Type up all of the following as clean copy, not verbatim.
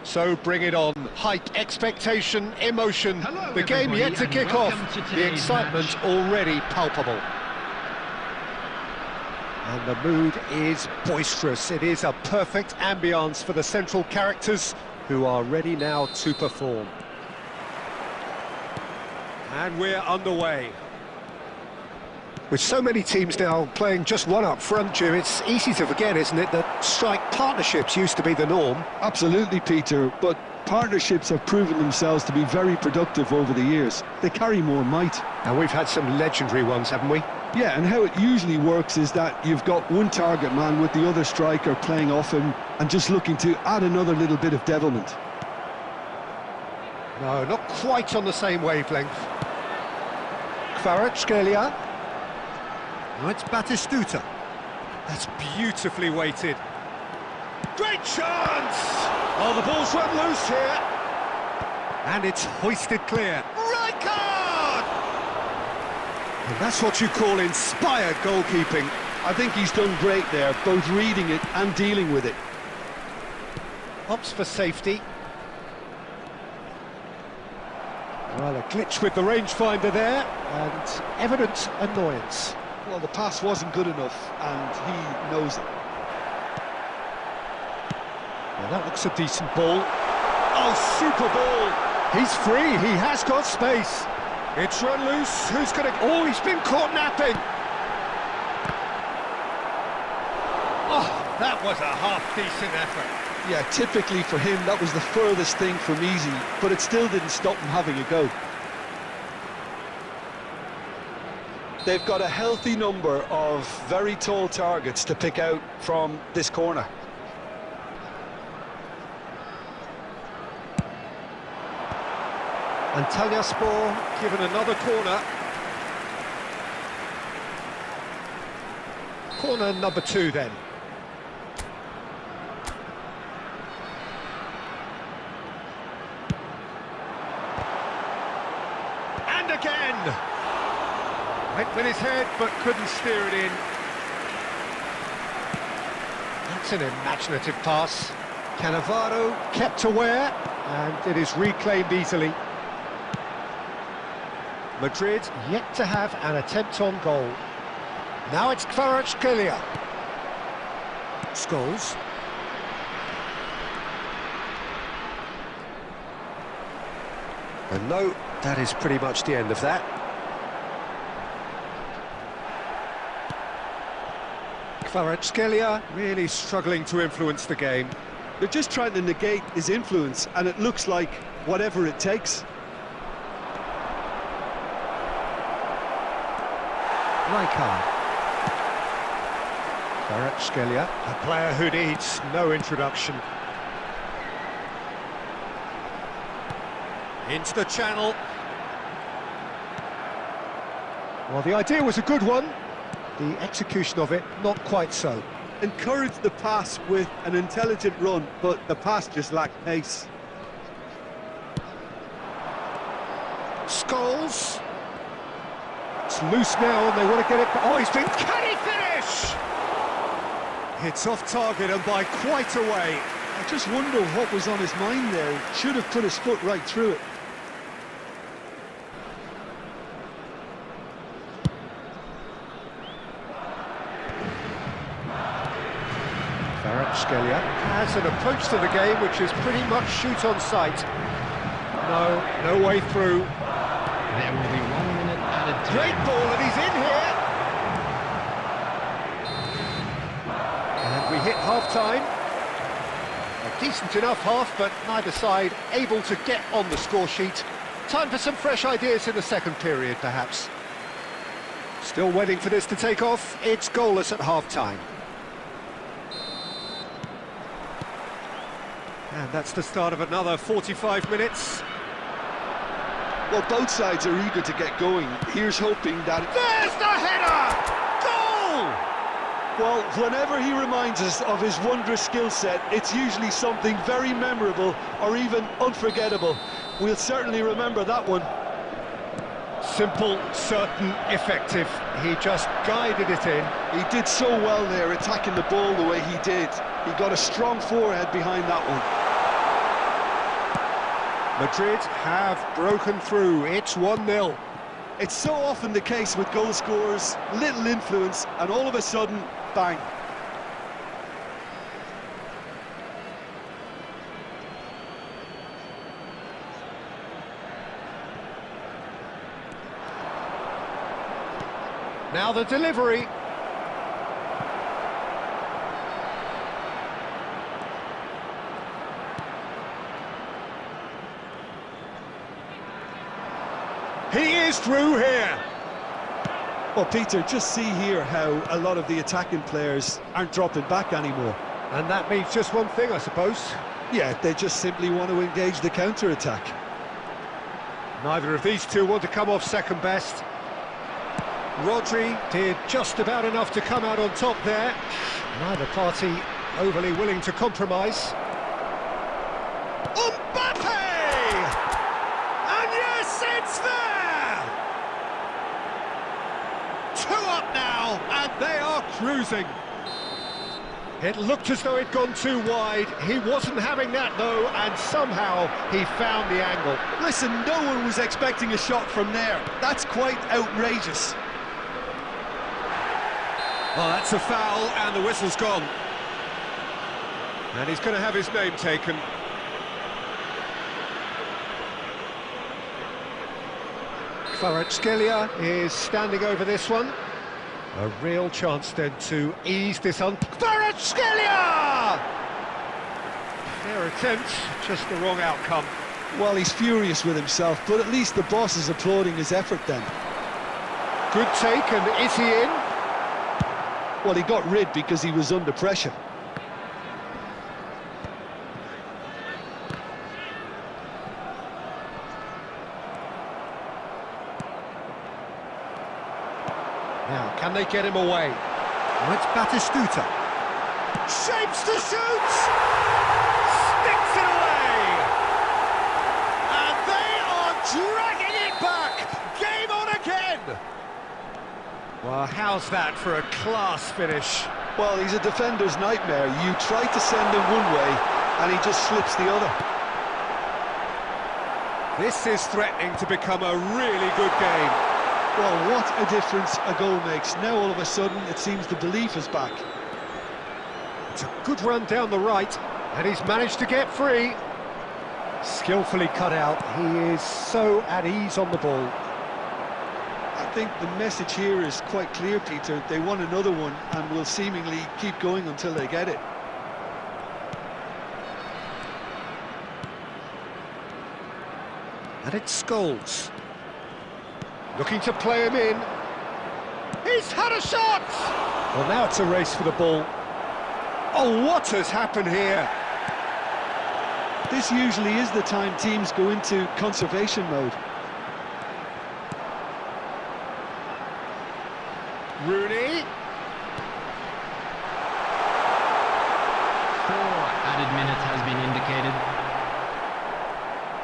So bring it on. Hype, expectation, emotion. Hello, the game yet to kick off. The excitement already palpable. And the mood is boisterous. It is a perfect ambience for the central characters who are ready now to perform. And we're underway. With so many teams now playing just one up front, Jim, it's easy to forget, isn't it, that strike partnerships used to be the norm. Absolutely, Peter, but partnerships have proven themselves to be very productive over the years. They carry more might. And we've had some legendary ones, haven't we? Yeah, and how it usually works is that you've got one target man with the other striker playing off him and just looking to add another little bit of devilment. No, not quite on the same wavelength. Kvaratskhelia. Oh, it's Batistuta. That's beautifully weighted. Great chance! Oh, the ball's run loose here. And it's hoisted clear. Right card! And that's what you call inspired goalkeeping. I think he's done great there, both reading it and dealing with it. Opts for safety. Well, a glitch with the rangefinder there, and evident annoyance. Well, the pass wasn't good enough, and he knows it. Well, that looks a decent ball. Oh, super ball! He's free, he has got space. It's run loose, who's going to... Oh, he's been caught napping! Oh, that was a half-decent effort. Yeah, typically for him, that was the furthest thing from easy, but it still didn't stop him having a go. They've got a healthy number of very tall targets to pick out from this corner. Antalyaspor given another corner. Corner number 2 then. And again! Went with his head, but couldn't steer it in. That's an imaginative pass. Cannavaro kept aware, and it is reclaimed easily. Madrid yet to have an attempt on goal. Now it's Kvaratskhelia. Scholes. And no, that is pretty much the end of that. Kvaratskhelia really struggling to influence the game. They're just trying to negate his influence, and it looks like whatever it takes. Rijkaard. Kvaratskhelia, a player who needs no introduction. Into the channel. Well, the idea was a good one. The execution of it, not quite so. Encouraged the pass with an intelligent run, but the pass just lacked pace. Scholes. It's loose now and they want to get it... Oh, he's been... Can he finish? It's off target and by quite a way. I just wonder what was on his mind there. Should have put his foot right through it. Kvaratskhelia has an approach to the game which is pretty much shoot on sight. No way through. There will be 1 minute added time. Great ball and he's in here. And we hit half-time. A decent enough half, but neither side able to get on the score sheet. Time for some fresh ideas in the second period, perhaps. Still waiting for this to take off. It's goalless at half-time. And that's the start of another 45 minutes. Well, both sides are eager to get going. Here's hoping that... There's the header! Goal! Well, whenever he reminds us of his wondrous skill set, it's usually something very memorable or even unforgettable. We'll certainly remember that one. Simple, certain, effective. He just guided it in. He did so well there, attacking the ball the way he did. He got a strong forehead behind that one. Madrid have broken through. It's 1-0. It's so often the case with goal scorers, little influence, and all of a sudden, bang. Now the delivery. He is through here. Well, Peter, just see here how a lot of the attacking players aren't dropping back anymore. And that means just one thing, I suppose. Yeah, they just simply want to engage the counter-attack. Neither of these two want to come off second best. Rodri did just about enough to come out on top there. Neither party overly willing to compromise. Mbappe! And yes, it's there! 2 up now, and they are cruising. It looked as though it'd gone too wide. He wasn't having that, though, and somehow he found the angle. Listen, no one was expecting a shot from there. That's quite outrageous. Oh, that's a foul, and the whistle's gone. And he's going to have his name taken. Kvaratskhelia is standing over this one. A real chance then to ease this on. Kvaratskhelia! Fair attempt, just the wrong outcome. Well, he's furious with himself, but at least the boss is applauding his effort then. Good take, and is he in? Well, he got rid because he was under pressure. Now, can they get him away? Now it's Batistuta. Shapes to shoot! Sticks it away! And they are dragging it back! Game on again! Well, how's that for a class finish? Well, he's a defender's nightmare. You try to send him one way, and he just slips the other. This is threatening to become a really good game. Well, what a difference a goal makes. Now, all of a sudden, it seems the belief is back. It's a good run down the right, and he's managed to get free. Skillfully cut out. He is so at ease on the ball. I think the message here is quite clear, Peter. They want another one and will seemingly keep going until they get it. And it's Scholes. Looking to play him in. He's had a shot! Well, now it's a race for the ball. Oh, what has happened here? This usually is the time teams go into conservation mode. Rooney. 4 added minutes has been indicated.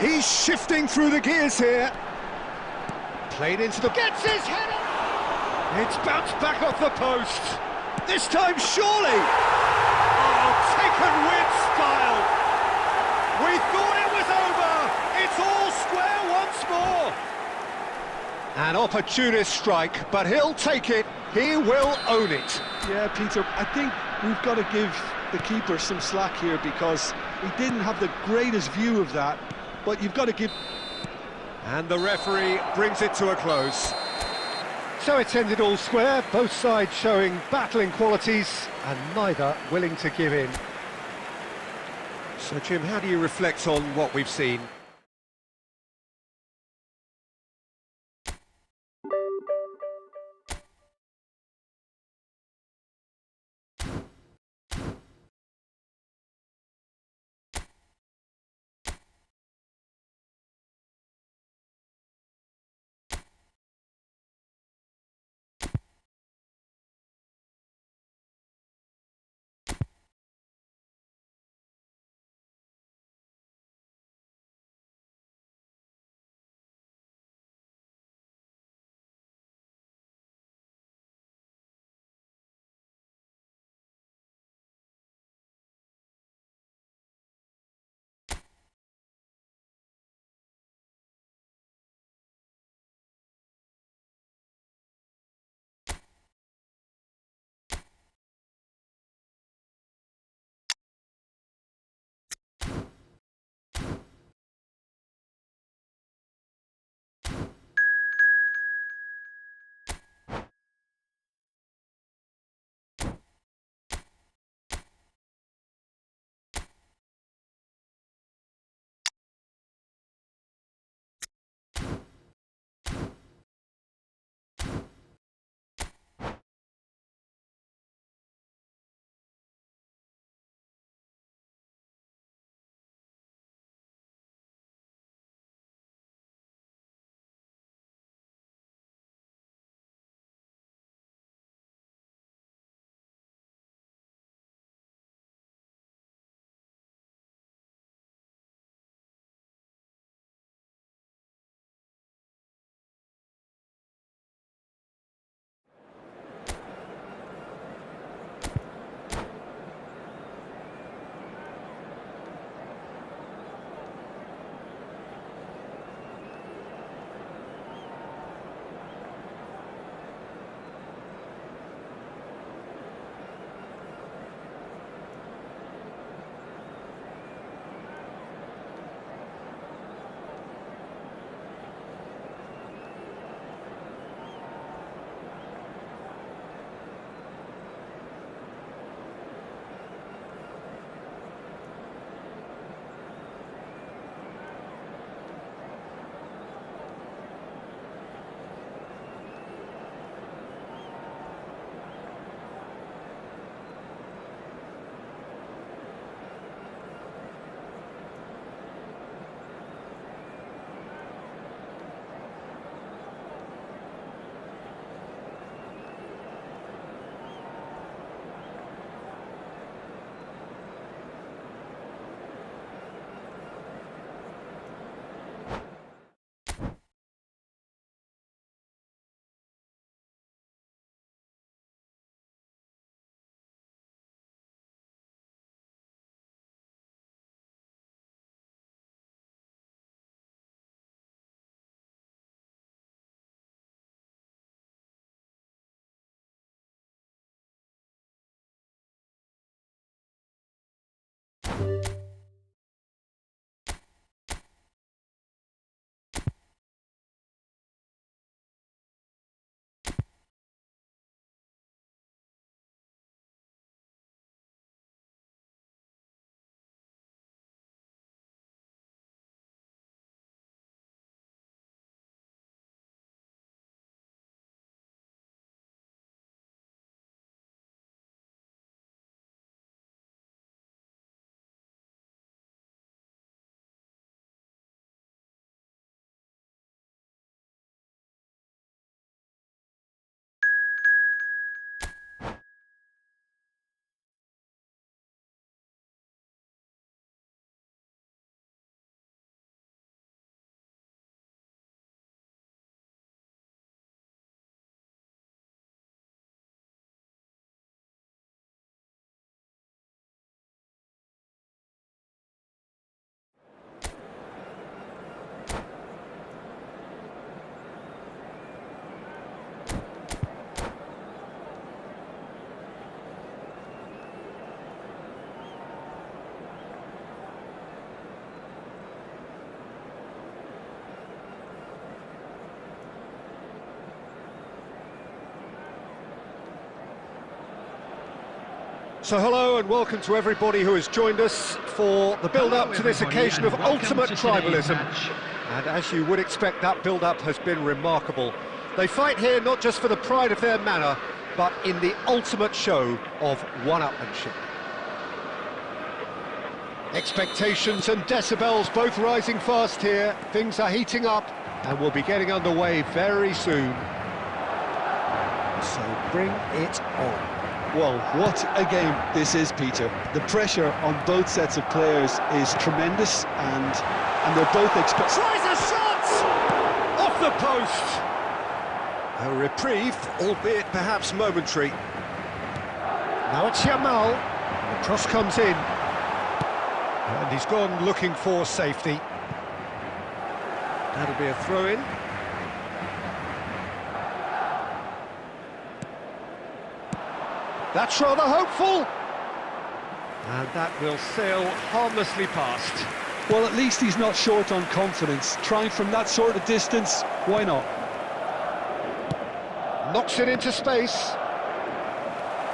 He's shifting through the gears here. Played into the... Gets his head up! It's bounced back off the post. This time, surely! Oh, taken with style! We thought it was over! It's all square once more! An opportunist strike, but he'll take it. He will own it. Yeah, Peter, I think we've got to give the keeper some slack here because he didn't have the greatest view of that, but you've got to give... And the referee brings it to a close. So it's ended all square, both sides showing battling qualities and neither willing to give in. So, Jim, how do you reflect on what we've seen? So hello and welcome to everybody who has joined us for the build-up to this occasion of ultimate tribalism. And as you would expect, that build-up has been remarkable. They fight here not just for the pride of their manor, but in the ultimate show of one-upmanship. Expectations and decibels both rising fast here. Things are heating up and we'll be getting underway very soon. So bring it on. Well, what a game this is, Peter. The pressure on both sets of players is tremendous, and they're both tries a shot! Off the post! A reprieve, albeit perhaps momentary. Now it's Yamal. The cross comes in. And he's gone looking for safety. That'll be a throw-in. That's rather hopeful. And that will sail harmlessly past. Well, at least he's not short on confidence. Trying from that sort of distance, why not? Knocks it into space.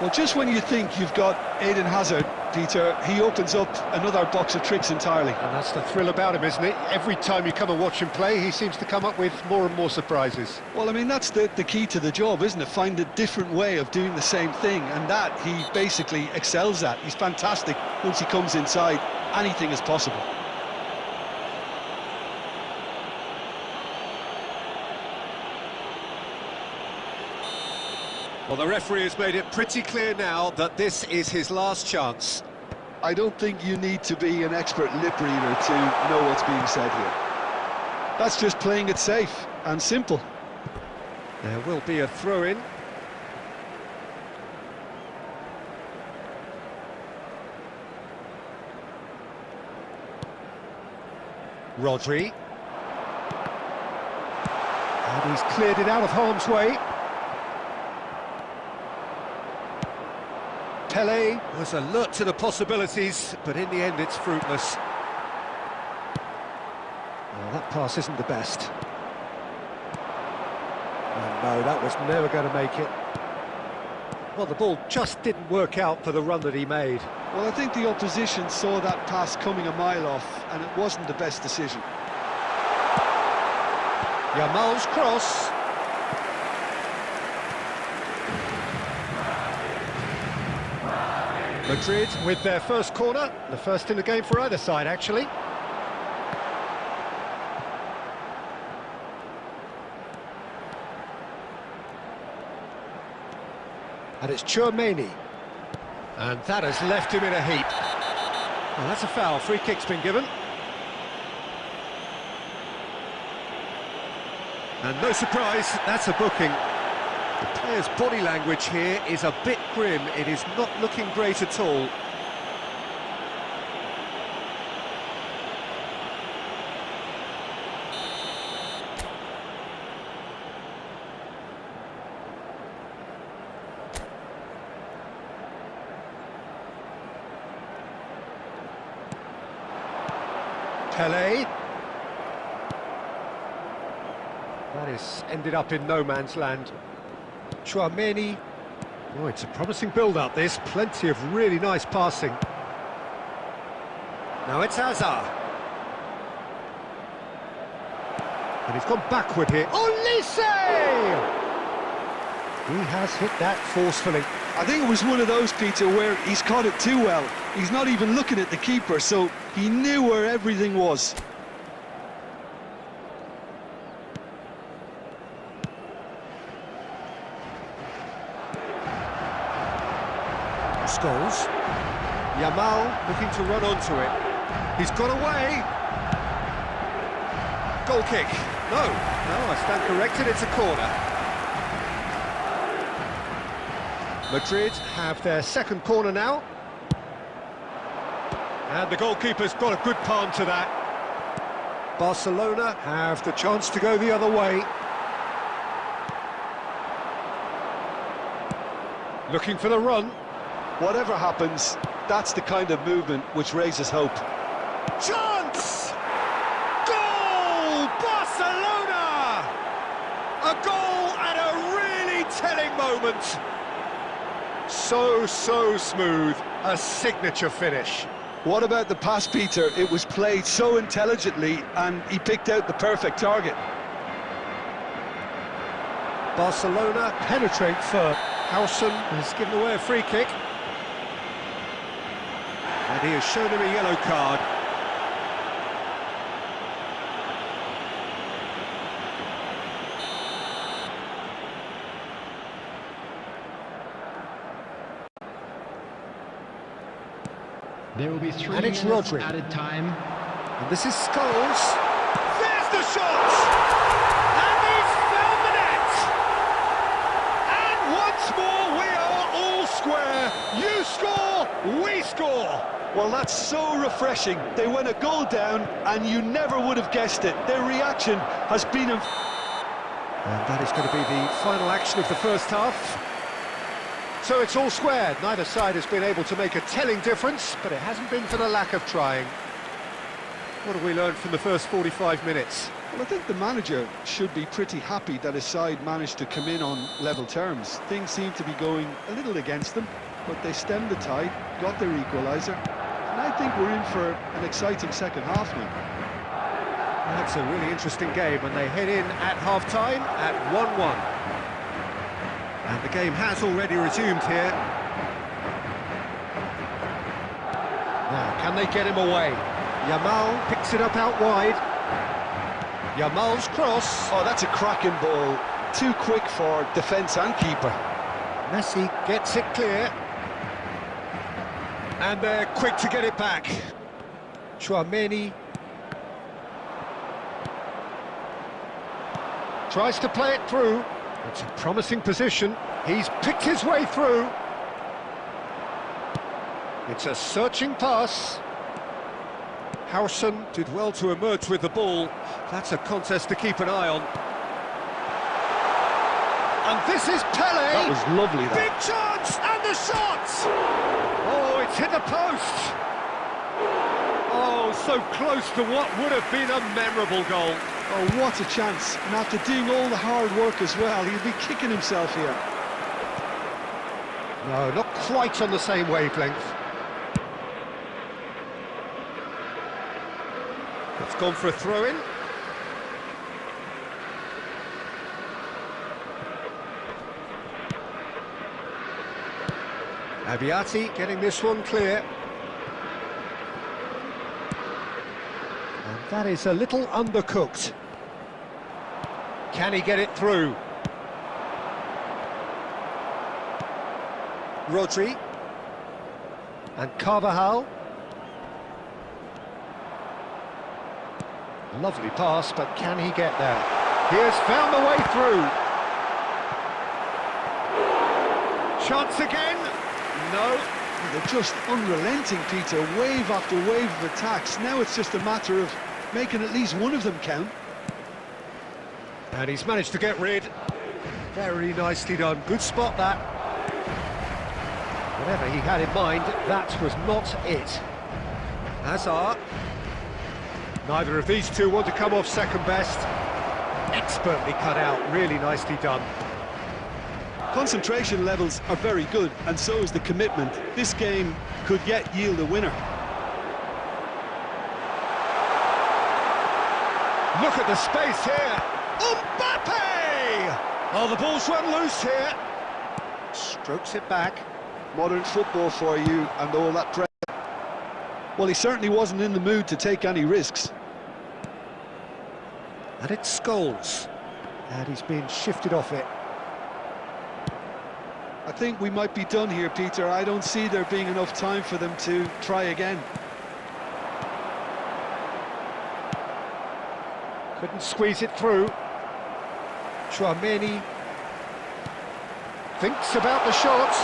Well, just when you think you've got Eden Hazard, Peter, he opens up another box of tricks entirely. And that's the thrill about him, isn't it? Every time you come and watch him play, he seems to come up with more and more surprises. Well, I mean, that's the key to the job, isn't it? Find a different way of doing the same thing, and that he basically excels at. He's fantastic. Once he comes inside, anything is possible. Well, the referee has made it pretty clear now that this is his last chance. I don't think you need to be an expert lip reader to know what's being said here. That's just playing it safe and simple. There will be a throw-in. Rodri. And he's cleared it out of harm's way. Pele was alert to the possibilities, but in the end it's fruitless. Well, that pass isn't the best. Oh, no, that was never going to make it. Well, the ball just didn't work out for the run that he made. Well, I think the opposition saw that pass coming a mile off, and it wasn't the best decision. Yamal's cross. Madrid with their first corner, the first in the game for either side, actually. And it's Tchouaméni. And that has left him in a heap. Well, that's a foul. Free kick's been given. And no surprise, that's a booking. The player's body language here is a bit grim. It is not looking great at all. Pele. That is ended up in no man's land. Tchouaméni. Oh, it's a promising build-up, this. Plenty of really nice passing. Now it's Hazard. And he's gone backward here. Olise! He has hit that forcefully. I think it was one of those, Peter, where he's caught it too well. He's not even looking at the keeper, so he knew where everything was. Scholes. Yamal looking to run onto it. He's got away. Goal kick. No, I stand corrected, it's a corner. Madrid have their second corner now. And the goalkeeper's got a good palm to that. Barcelona have the chance to go the other way. Looking for the run. Whatever happens, that's the kind of movement which raises hope. Chance! Goal! Barcelona! A goal at a really telling moment. So smooth, a signature finish. What about the pass, Peter? It was played so intelligently and he picked out the perfect target. Barcelona penetrate first. Howson has given away a free kick. And he has shown him a yellow card. There will be 3 And it's minutes Rodri. added time. And this is Scholes. There's the shot! And he's found the net! And once more we are all square. You score, we score. Well, that's so refreshing. They went a goal down and you never would have guessed it. Their reaction has been... And that is going to be the final action of the first half. So it's all square. Neither side has been able to make a telling difference, but it hasn't been for the lack of trying. What have we learned from the first 45 minutes? Well, I think the manager should be pretty happy that his side managed to come in on level terms. Things seem to be going a little against them, but they stemmed the tide, got their equaliser, and I think we're in for an exciting second half now. That's a really interesting game, and they head in at half-time at 1-1. And the game has already resumed here. Now, can they get him away? Yamal picks it up out wide. Yamal's cross. Oh, that's a cracking ball. Too quick for defence and keeper. Messi gets it clear. And they're quick to get it back. Tchouaméni tries to play it through. It's a promising position. He's picked his way through. It's a searching pass. Howson did well to emerge with the ball. That's a contest to keep an eye on. And this is Pele. That was lovely, that. Big chance, and the shot! Oh, it's hit the post. Oh, so close to what would have been a memorable goal. Oh, what a chance. And after doing all the hard work as well, he'll be kicking himself here. No, not quite on the same wavelength. It's gone for a throw-in. Abiati getting this one clear. And that is a little undercooked. Can he get it through? Rodri. And Carvajal. Lovely pass, but can he get there? He has found the way through. Chance again. No. They're just unrelenting, Peter. Wave after wave of attacks. Now it's just a matter of making at least one of them count. And he's managed to get rid. Very nicely done. Good spot, that. Whatever he had in mind, that was not it. Hazard. Neither of these two want to come off second best. Expertly cut out, really nicely done. Concentration levels are very good, and so is the commitment. This game could yet yield a winner. Look at the space here. Mbappe! Oh, the ball's run loose here. Strokes it back. Modern football for you, and all that pressure. Well, he certainly wasn't in the mood to take any risks. And it's Scholes. And he's been shifted off it. I think we might be done here, Peter. I don't see there being enough time for them to try again. Couldn't squeeze it through. Tchouaméni thinks about the shot.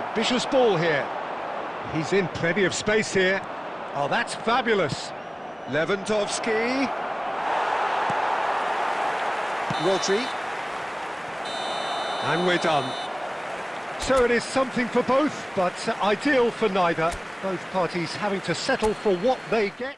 Ambitious ball here. He's in plenty of space here. Oh, that's fabulous. Lewandowski. Rodri. And we're done. So it is something for both, but ideal for neither. Both parties having to settle for what they get.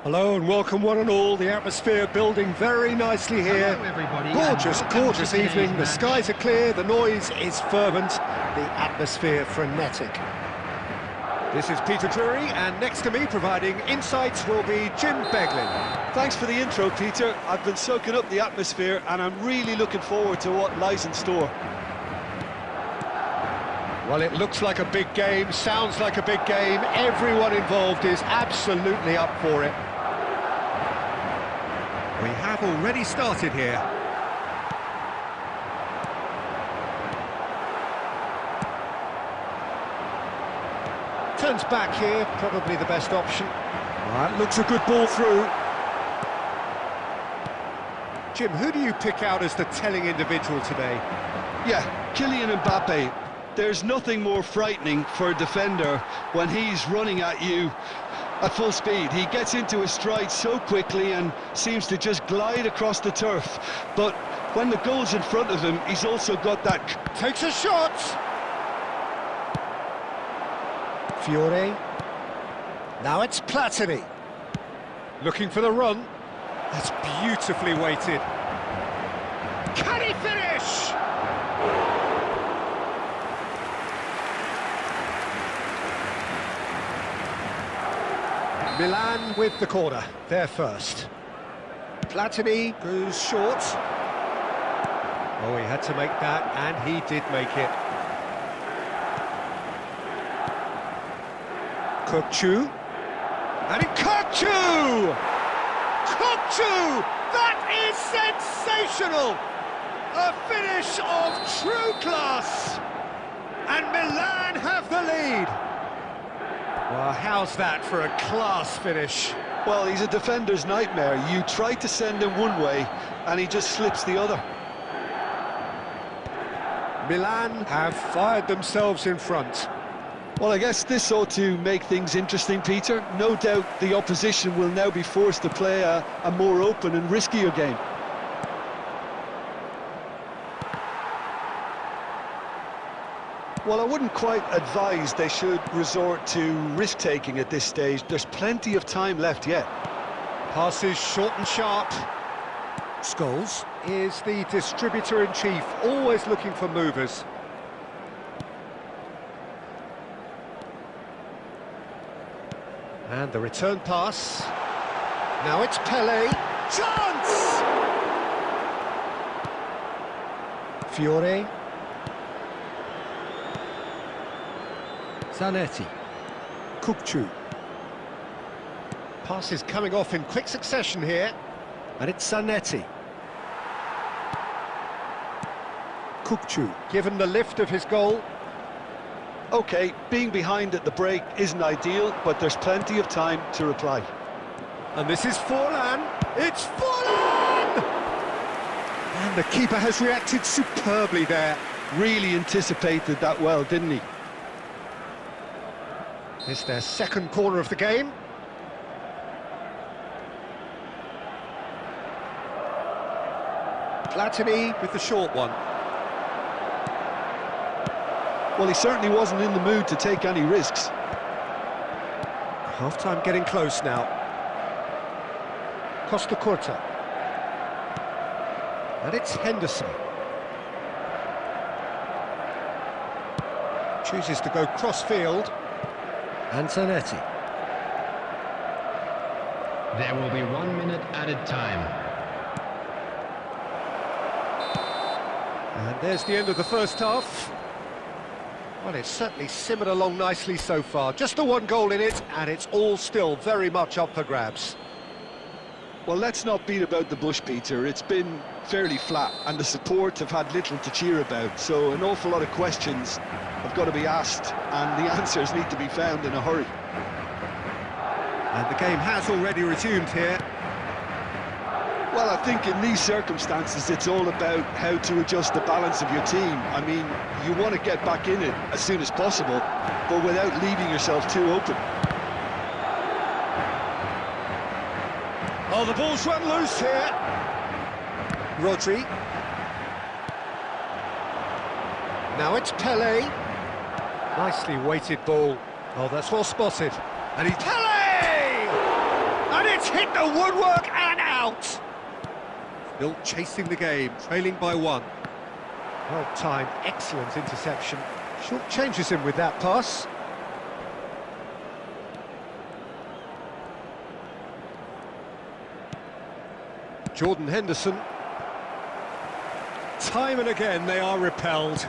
Hello and welcome one and all. The atmosphere building very nicely here. Hello everybody. Gorgeous, gorgeous evening. The match. skies are clear, the noise is fervent, the atmosphere frenetic. This is Peter Drury, and next to me providing insights will be Jim Beglin. Thanks for the intro, Peter. I've been soaking up the atmosphere and I'm really looking forward to what lies in store. Well, it looks like a big game, sounds like a big game. Everyone involved is absolutely up for it. We have already started here. Turns back here, probably the best option. That looks a good ball through. Jim, who do you pick out as the telling individual today? Yeah, Kylian Mbappe. There's nothing more frightening for a defender when he's running at you at full speed. He gets into his stride so quickly and seems to just glide across the turf. But when the goal's in front of him, he's also got that... Takes a shot! Fiore. Now it's Platini. Looking for the run. That's beautifully weighted. Can he finish? Milan with the corner, they're first. Platini goes short. Oh, he had to make that, and he did make it. Kokchu. And Kokchu! Kokchu! That is sensational! A finish of true class! And Milan have the lead. Well, how's that for a class finish? Well, he's a defender's nightmare. You try to send him one way, and he just slips the other. Milan have fired themselves in front. Well, I guess this ought to make things interesting, Peter. No doubt the opposition will now be forced to play a more open and riskier game. Well, I wouldn't quite advise they should resort to risk-taking at this stage. There's plenty of time left yet. Passes short and sharp. Scholes is the distributor-in-chief, always looking for movers. And the return pass. Now it's Pele. Chance! Fiore. Zanetti. Kokchu. Passes coming off in quick succession here. And it's Zanetti. Kokchu, given the lift of his goal. OK, being behind at the break isn't ideal, but there's plenty of time to reply. And this is Forlan. It's Forlan! And the keeper has reacted superbly there. really anticipated that well, didn't he? It's their second corner of the game. Platini with the short one. Well, he certainly wasn't in the mood to take any risks. Half-time getting close now. Costa Curta. And it's Henderson. Chooses to go cross-field. And Zanetti. There will be 1 minute added time. And there's the end of the first half. Well, it's certainly simmered along nicely so far. Just the one goal in it, and it's all still very much up for grabs. Well, let's not beat about the bush, Peter. It's been fairly flat, and the support have had little to cheer about. So an awful lot of questions have got to be asked, and the answers need to be found in a hurry. And the game has already resumed here. Well, I think in these circumstances, it's all about how to adjust the balance of your team. I mean, you want to get back in it as soon as possible, but without leaving yourself too open. Oh, the ball's run loose here. Rodri. Now it's Pele. Nicely weighted ball. Oh, that's well spotted. And he's Pele! And it's hit the woodwork and out. Still chasing the game, trailing by 1. Well timed, excellent interception. Short changes him with that pass. Jordan Henderson. Time and again they are repelled.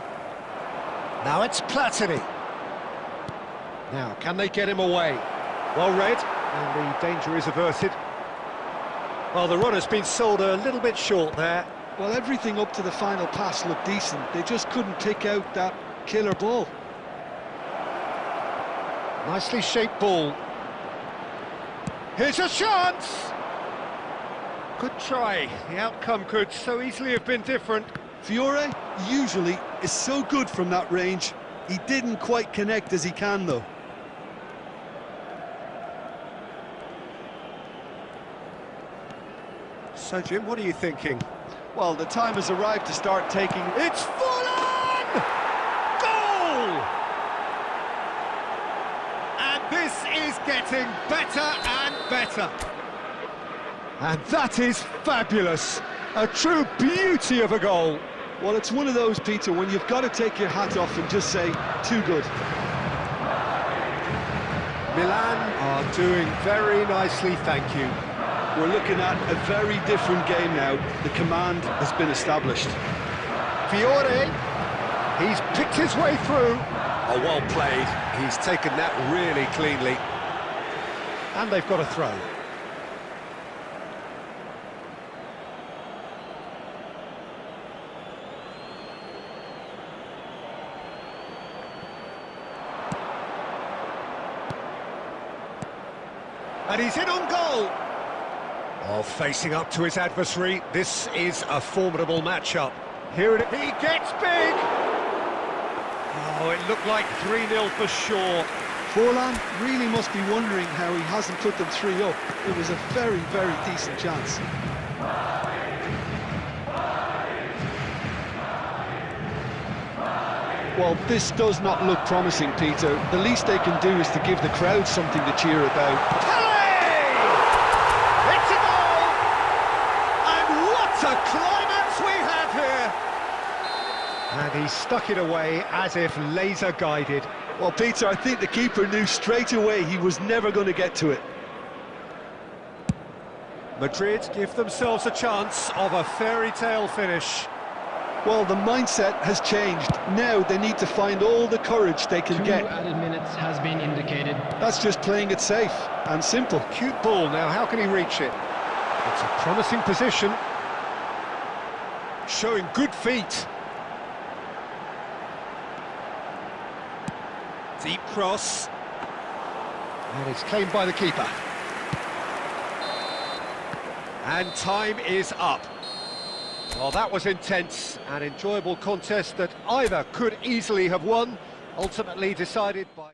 Now it's Platini. Now, can they get him away? Well read, and the danger is averted. Well, the run has been sold a little bit short there. Well, everything up to the final pass looked decent. They just couldn't pick out that killer ball. Nicely shaped ball. Here's a chance! Good try. The outcome could so easily have been different. Fiore usually is so good from that range. He didn't quite connect as he can, though. So, Jim, what are you thinking? Well, the time has arrived to start taking... It's full on! Goal! And this is getting better and better. And that is fabulous. A true beauty of a goal. Well, it's one of those, Peter, when you've got to take your hat off and just say, too good. Milan are doing very nicely, thank you. We're looking at a very different game now. The command has been established. Fiore, he's picked his way through. Oh, well played. He's taken that really cleanly. And they've got a throw. And he's in on goal. Oh, facing up to his adversary, this is a formidable matchup. Here it is. He gets big! Oh, it looked like 3-0 for sure. Forlan really must be wondering how he hasn't put them 3 up. It was a very, very decent chance. Well, this does not look promising, Peter. The least they can do is to give the crowd something to cheer about. Pele! It's a goal! And what a climax we have here! And he stuck it away as if laser-guided. Well, Peter, I think the keeper knew straight away he was never going to get to it. Madrid give themselves a chance of a fairy tale finish. Well, the mindset has changed. Now they need to find all the courage they can get. 2 added minutes has been indicated. That's just playing it safe and simple. Cute ball now, how can he reach it? It's a promising position. Showing good feet. Deep cross. And it's claimed by the keeper. And time is up. Well, that was intense, an enjoyable contest that either could easily have won, ultimately decided by...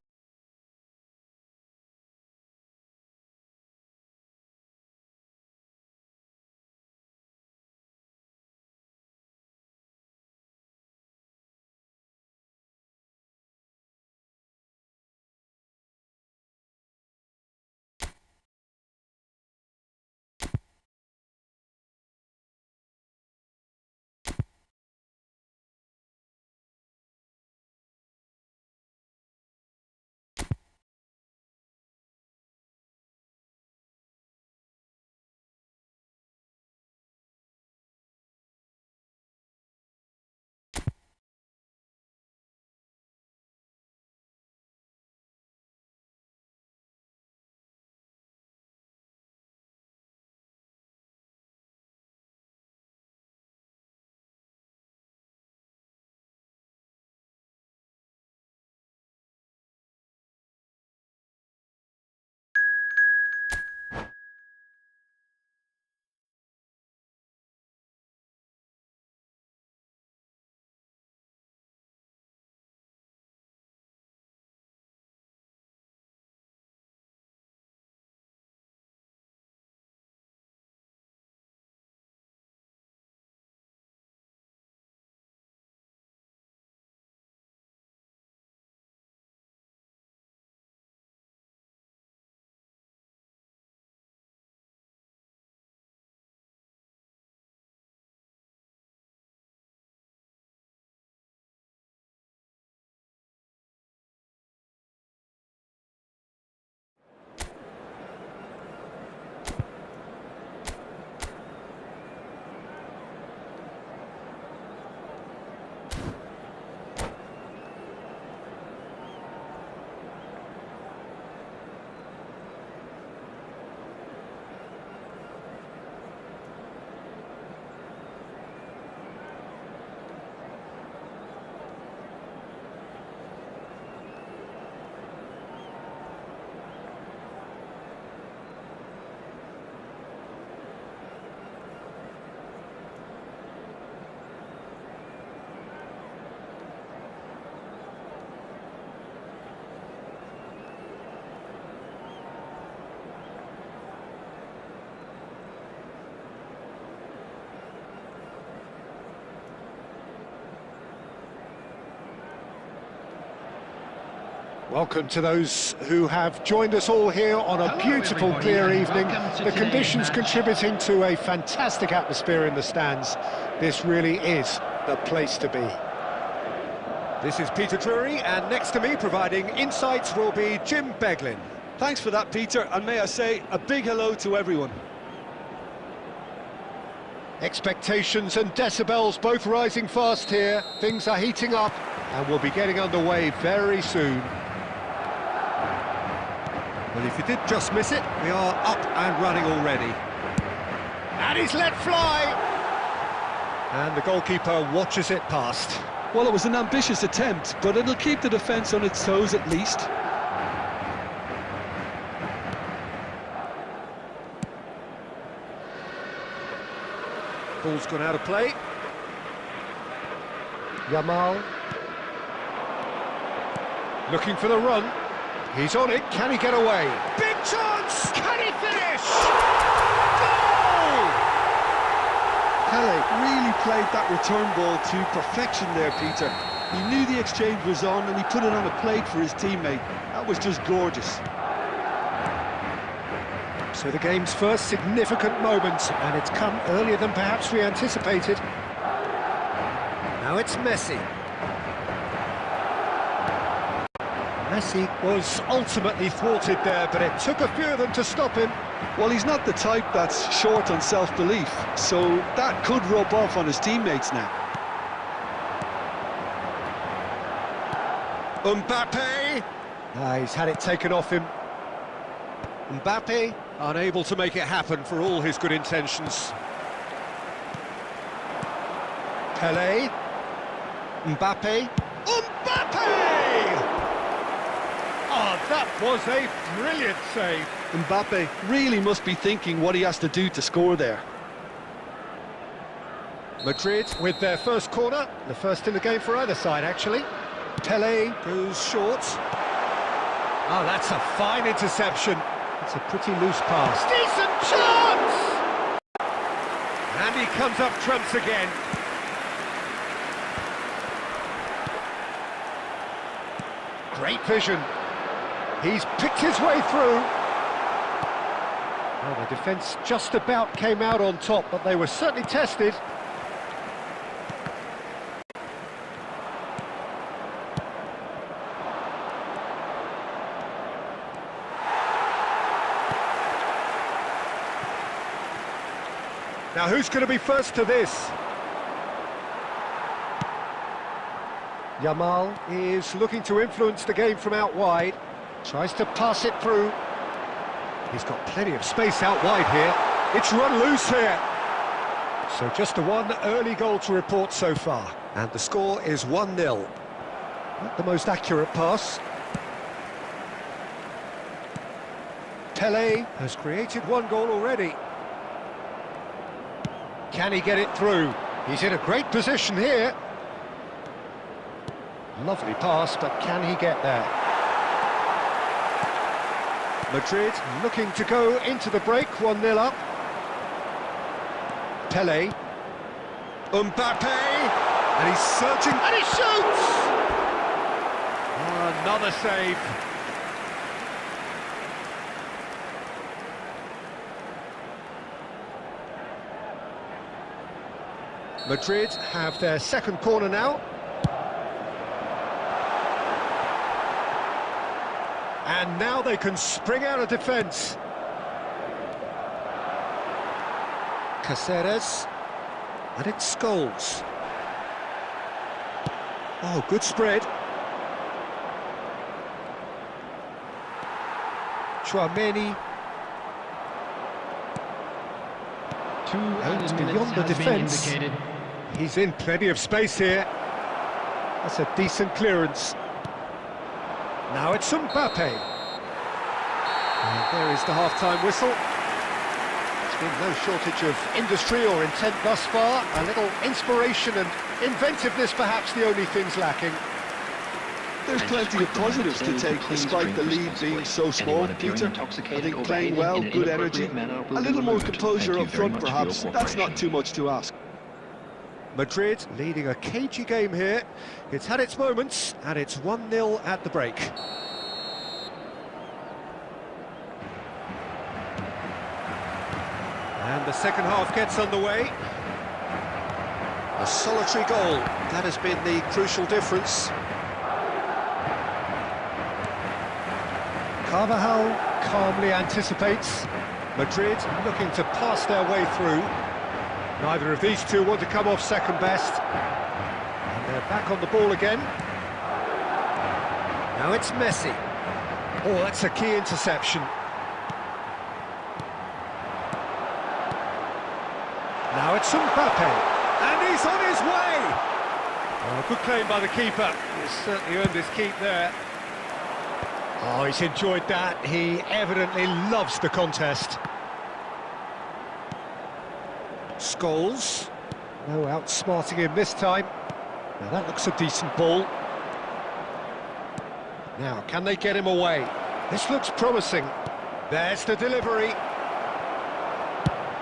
Welcome to those who have joined us all here on a beautiful, clear evening. The conditions contributing to a fantastic atmosphere in the stands. This really is the place to be. This is Peter Drury, and next to me providing insights will be Jim Beglin. Thanks for that, Peter, and may I say a big hello to everyone. Expectations and decibels both rising fast here. Things are heating up and we'll be getting underway very soon. Well, if you did just miss it, we are up and running already. And he's let fly! And the goalkeeper watches it past. Well, it was an ambitious attempt, but it'll keep the defence on its toes at least. Ball's gone out of play. Yamal. Looking for the run. He's on it. Can he get away? Big chance! Can he finish? Goal! Pele really played that return ball to perfection there, Peter. He knew the exchange was on and he put it on a plate for his teammate. That was just gorgeous. So the game's first significant moment, and it's come earlier than perhaps we anticipated. Now it's Messi. Messi was ultimately thwarted there, but it took a few of them to stop him. Well, he's not the type that's short on self-belief, so that could rub off on his teammates now. Mbappe! He's had it taken off him. Mbappe, unable to make it happen for all his good intentions. Pele. Mbappe. Mbappe! Oh, that was a brilliant save. Mbappe really must be thinking what he has to do to score there. Madrid with their first corner, the first in the game for either side, actually. Pele goes short. Oh, that's a fine interception. It's a pretty loose pass. Decent chance! And he comes up trumps again. Great vision. He's picked his way through. Well, the defence just about came out on top, but they were certainly tested. Now, who's going to be first to this? Yamal is looking to influence the game from out wide. Tries to pass it through. He's got plenty of space out wide here. It's run loose here. So just the one early goal to report so far. And the score is 1-0. Not the most accurate pass. Pele has created one goal already. Can he get it through? He's in a great position here. Lovely pass, but can he get there? Madrid looking to go into the break, 1-0 up. Pele. Mbappe! And he's searching, and he shoots! Oh, another save. Madrid have their second corner now. And now they can spring out of defence. Caceres. And it's Scholes. Oh, good spread. Chouameni. Two beyond the defence. He's in plenty of space here. That's a decent clearance. Now it's Mbappe. And there is the half-time whistle. There's been no shortage of industry or intent thus far. A little inspiration and inventiveness, perhaps the only things lacking. There's plenty of positives to take despite the lead being so small, Peter. I think playing well, good energy, a little more composure up front perhaps. That's not too much to ask. Madrid leading a cagey game here. It's had its moments, and it's 1-0 at the break. And the second half gets underway. A solitary goal, that has been the crucial difference. Carvajal calmly anticipates. Madrid looking to pass their way through. Neither of these two want to come off second best. And they're back on the ball again. Now it's Messi. Oh, that's a key interception. Now it's Mbappe. And he's on his way! Oh, good claim by the keeper. He's certainly earned his keep there. Oh, he's enjoyed that. He evidently loves the contest. Scholes. No outsmarting him this time. Now that looks a decent ball. Now, can they get him away? This looks promising. There's the delivery.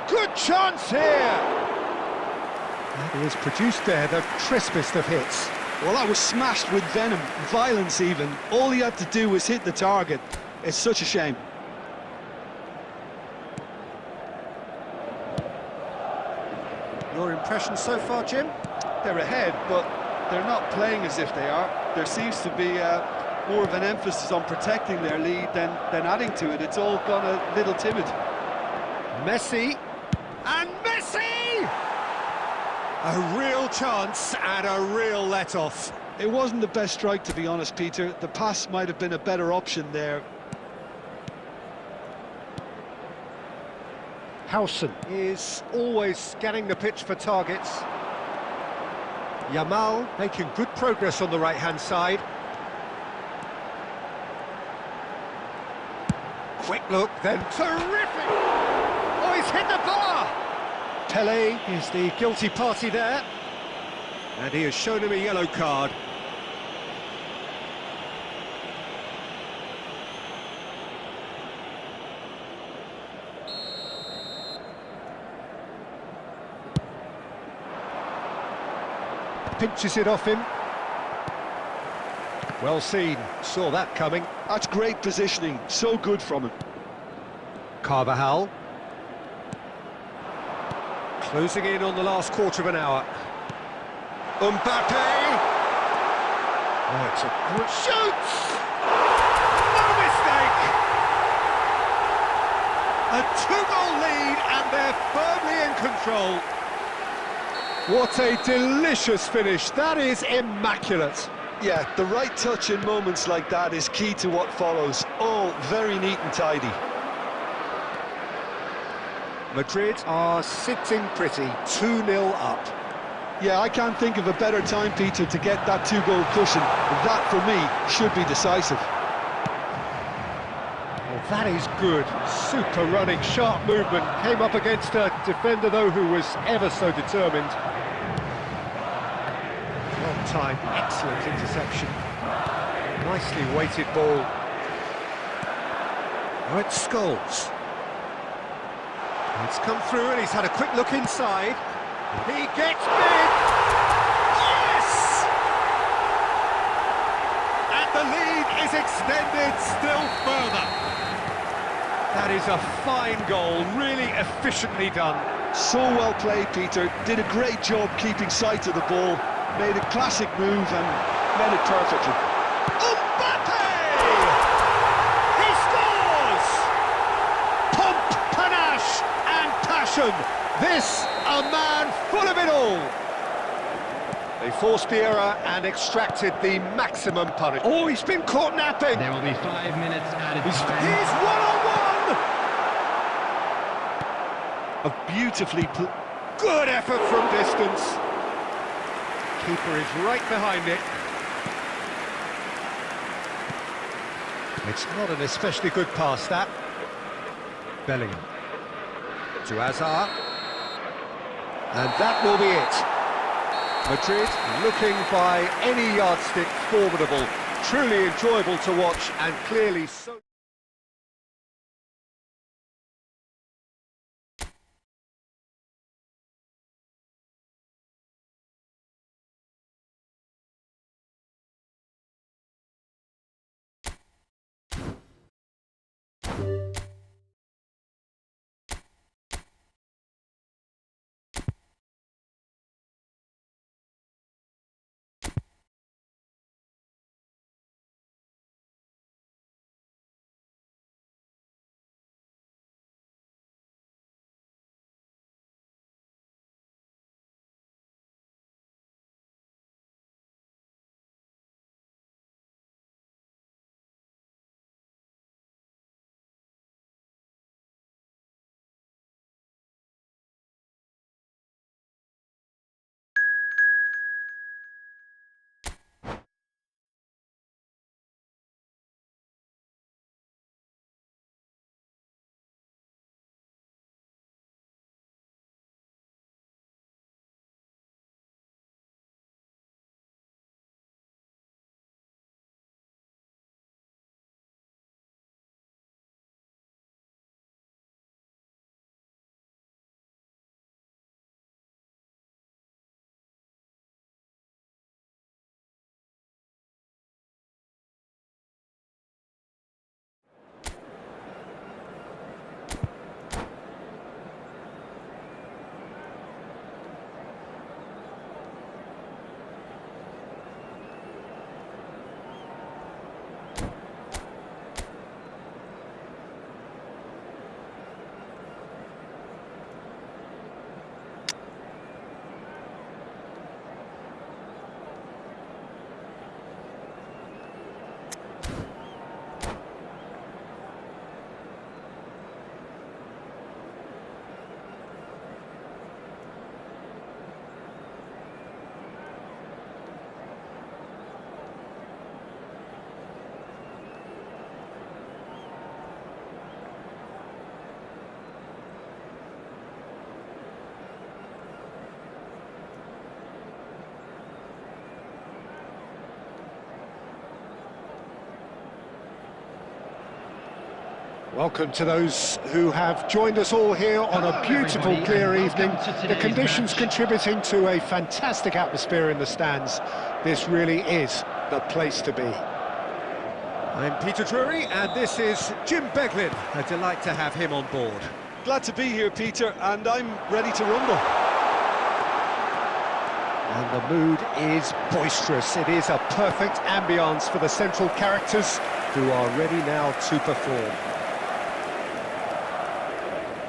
Good chance here! And he has produced there the crispest of hits. Well, that was smashed with venom, violence even. All he had to do was hit the target. It's such a shame. Your impression so far, Jim? They're ahead, but they're not playing as if they are. There seems to be more of an emphasis on protecting their lead than adding to it. It's all gone a little timid. Messi, and Messi! A real chance and a real let-off. It wasn't the best strike, to be honest, Peter. The pass might have been a better option there. Howson is always scanning the pitch for targets. Yamal making good progress on the right-hand side. Quick look, then terrific! Oh, he's hit the bar! Pele is the guilty party there, and he has shown him a yellow card. Pinches it off him. Well seen, saw that coming. That's great positioning, so good from him. Carvajal. Closing in on the last quarter of an hour. Mbappe! Oh, it's a good shoot! No mistake! A two-goal lead and they're firmly in control. What a delicious finish, that is immaculate. Yeah, the right touch in moments like that is key to what follows. All very neat and tidy. Madrid are sitting pretty, 2-0 up. Yeah, I can't think of a better time, Peter, to get that two-goal cushion. That, for me, should be decisive. Well, that is good. Super running, sharp movement. Came up against a defender, though, who was ever so determined. Well timed, excellent interception. Nicely weighted ball. Oh, it's Scholes. It's come through and he's had a quick look inside. He gets big! Yes! And the lead is extended still further. That is a fine goal, really efficiently done. So well played, Peter. Did a great job keeping sight of the ball. Made a classic move and met it perfectly. Mbappe! He scores! Pomp, panache and passion. This, a man full of it all. They forced the error and extracted the maximum punishment. Oh, he's been caught napping. There will be 5 minutes added time. He's one-on-one! A beautifully... Good effort from distance. Keeper is right behind it. It's not an especially good pass, that. Bellingham. To Hazard. And that will be it. Madrid looking by any yardstick formidable. Truly enjoyable to watch and clearly so... Welcome to those who have joined us all here on a beautiful, clear evening. The conditions contributing to a fantastic atmosphere in the stands. This really is the place to be. I'm Peter Drury, and this is Jim Beglin. A delight to have him on board. Glad to be here, Peter, and I'm ready to rumble. And the mood is boisterous. It is a perfect ambience for the central characters who are ready now to perform.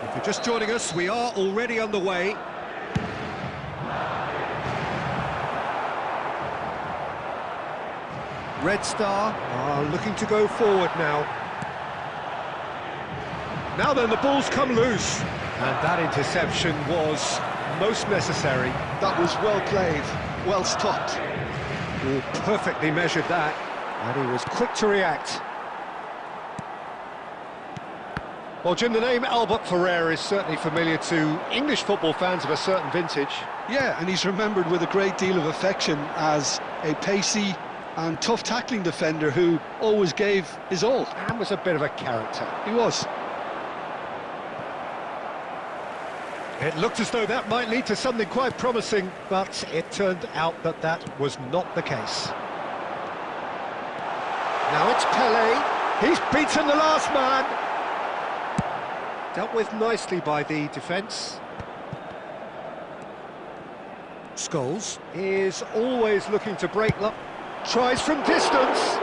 If you're just joining us, we are already underway. Red Star are looking to go forward now. Now then, the ball's come loose. And that interception was most necessary. That was well played, well stopped. Oh, perfectly measured that, and he was quick to react. Well, Jim, the name Albert Ferrer is certainly familiar to English football fans of a certain vintage. Yeah, and he's remembered with a great deal of affection as a pacey and tough tackling defender who always gave his all. And was a bit of a character. He was. It looked as though that might lead to something quite promising, but it turned out that that was not the case. Now it's Pelé. He's beaten the last man. Dealt with nicely by the defence. Scholes is always looking to break luck. Tries from distance.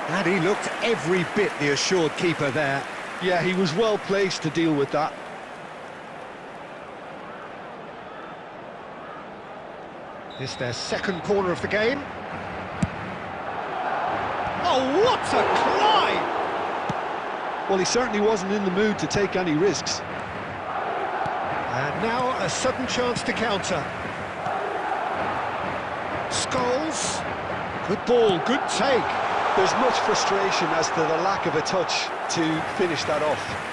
And he looked every bit the assured keeper there. Yeah, he was well placed to deal with that. This their second corner of the game. Oh, what a climb! Well, he certainly wasn't in the mood to take any risks. And now a sudden chance to counter. Scholes. Good ball, good take. There's much frustration as to the lack of a touch to finish that off.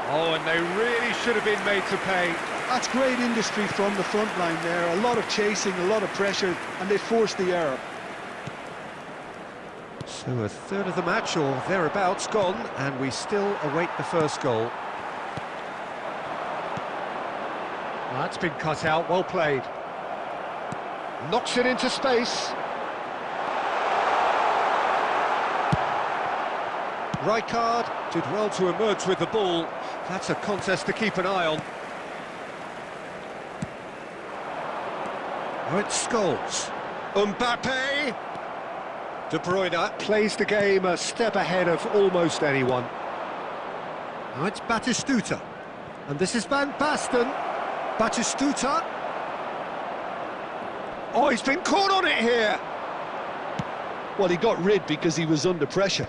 Oh, and they really should have been made to pay. That's great industry from the front line there. A lot of chasing, a lot of pressure, and they forced the error. So a third of the match, or thereabouts, gone, and we still await the first goal. That's been cut out, well played. Knocks it into space. Rijkaard did well to emerge with the ball. That's a contest to keep an eye on. Oh, it's Scholes. Mbappe. De Bruyne plays the game a step ahead of almost anyone. Now it's Batistuta. And this is Van Basten. Batistuta. Oh, he's been caught on it here. Well, he got rid because he was under pressure.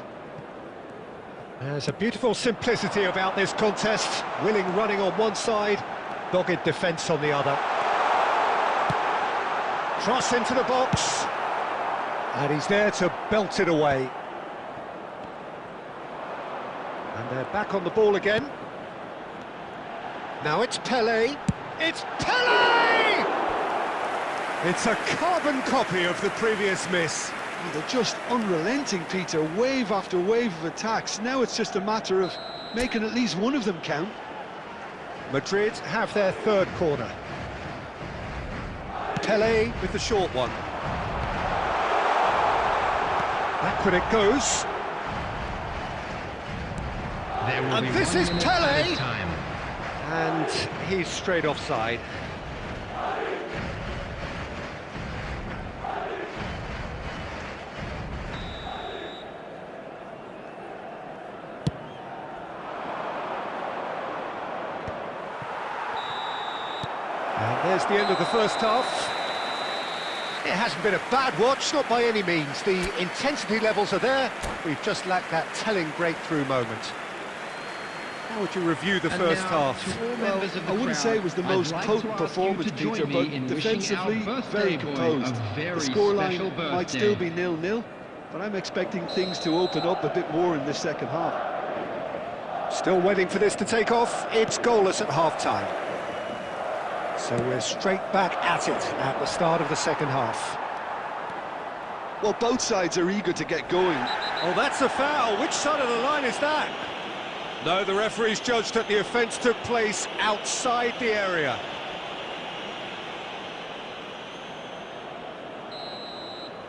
There's a beautiful simplicity about this contest. Willing running on one side, dogged defence on the other. Cross into the box. And he's there to belt it away. And they're back on the ball again. Now it's Pelé. It's Pelé! It's a carbon copy of the previous miss. And they're just unrelenting, Peter, wave after wave of attacks. Now it's just a matter of making at least one of them count. Madrid have their third corner. Pelé with the short one. Backward it goes. And this is Pelé! And he's straight offside. And there's the end of the first half. It hasn't been a bad watch, not by any means. The intensity levels are there. We've just lacked that telling breakthrough moment. How would you review the first half? Well, I wouldn't say it was the most potent performance, Peter, but defensively, very composed. The scoreline might still be 0-0, but I'm expecting things to open up a bit more in this second half. Still waiting for this to take off. It's goalless at half-time. So we're straight back at it at the start of the second half. Well, both sides are eager to get going. Oh, that's a foul. Which side of the line is that? No, the referee's judged that the offence took place outside the area.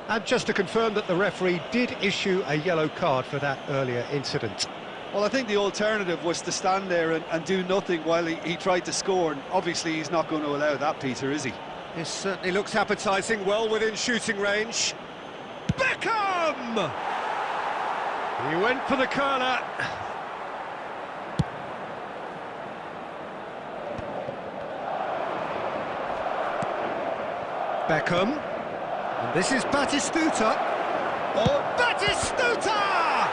And just to confirm that the referee did issue a yellow card for that earlier incident. Well, I think the alternative was to stand there and do nothing while he tried to score, and obviously he's not going to allow that, Peter, is he? This certainly looks appetising, well within shooting range. Beckham! He went for the curler. Beckham. And this is Batistuta. Oh, Batistuta!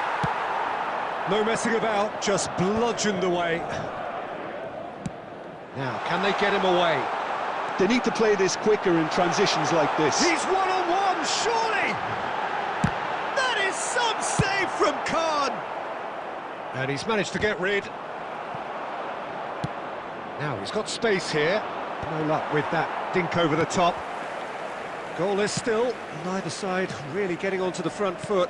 No messing about, just bludgeoned away. Now, can they get him away? They need to play this quicker in transitions like this. He's one-on-one, surely! That is some save from Khan! And he's managed to get rid. Now, he's got space here. No luck with that dink over the top. Goalless still, neither side really getting onto the front foot.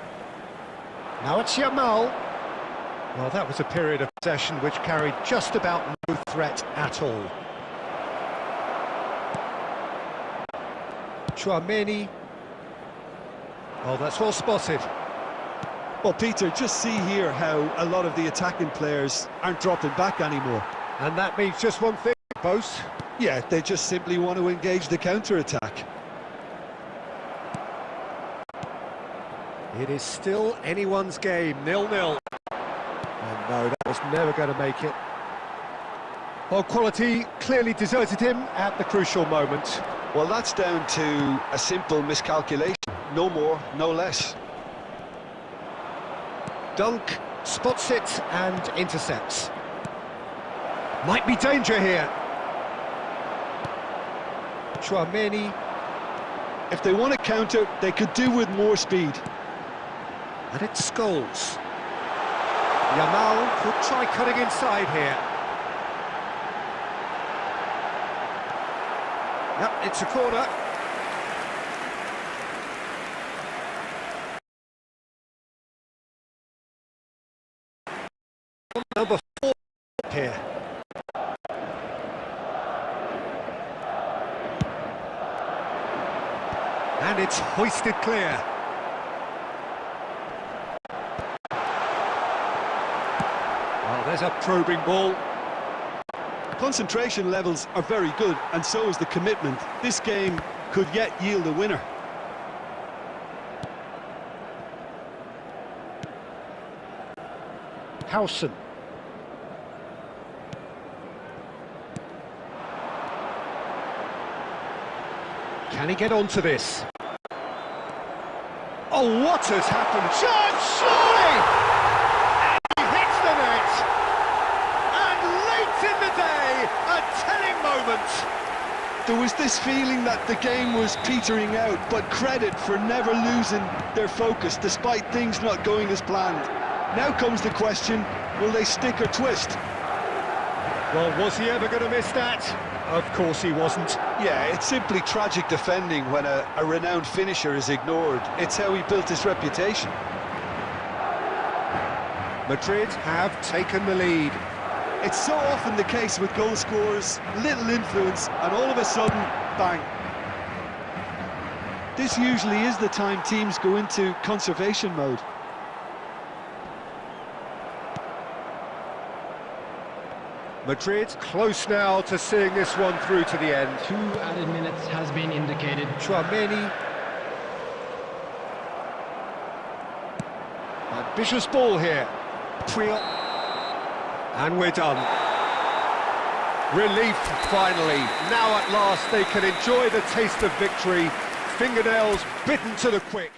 Now it's Yamal. Well, that was a period of possession which carried just about no threat at all. Chouameni. Oh, that's well spotted. Well, Peter, just see here how a lot of the attacking players aren't dropping back anymore. And that means just one thing, I suppose. Yeah, they just simply want to engage the counter-attack. It is still anyone's game, 0-0. And no, that was never going to make it. Well, quality clearly deserted him at the crucial moment. Well, that's down to a simple miscalculation. No more, no less. Dunk spots it and intercepts. Might be danger here. Chouameni. If they want to counter, they could do with more speed. And it's Scholes. Yamal could try cutting inside here. Yep, it's a corner. Number 4 here. And it's hoisted clear. Well, there's a probing ball. Concentration levels are very good, and so is the commitment. This game could yet yield a winner. Howson. Can he get onto this? Oh, what has happened? Chance, surely! And he hits the net! And late in the day, a telling moment. There was this feeling that the game was petering out, but credit for never losing their focus despite things not going as planned. Now comes the question, will they stick or twist? Well, was he ever going to miss that? Of course he wasn't. Yeah, it's simply tragic defending when a renowned finisher is ignored. It's how he built his reputation. Madrid have taken the lead. It's so often the case with goal scorers, little influence, and all of a sudden, bang. This usually is the time teams go into conservation mode. Madrid close now to seeing this one through to the end. 2 added minutes has been indicated. Chouameni. Ambitious ball here. Puel. And we're done. Relief, finally. Now at last they can enjoy the taste of victory. Fingernails bitten to the quick.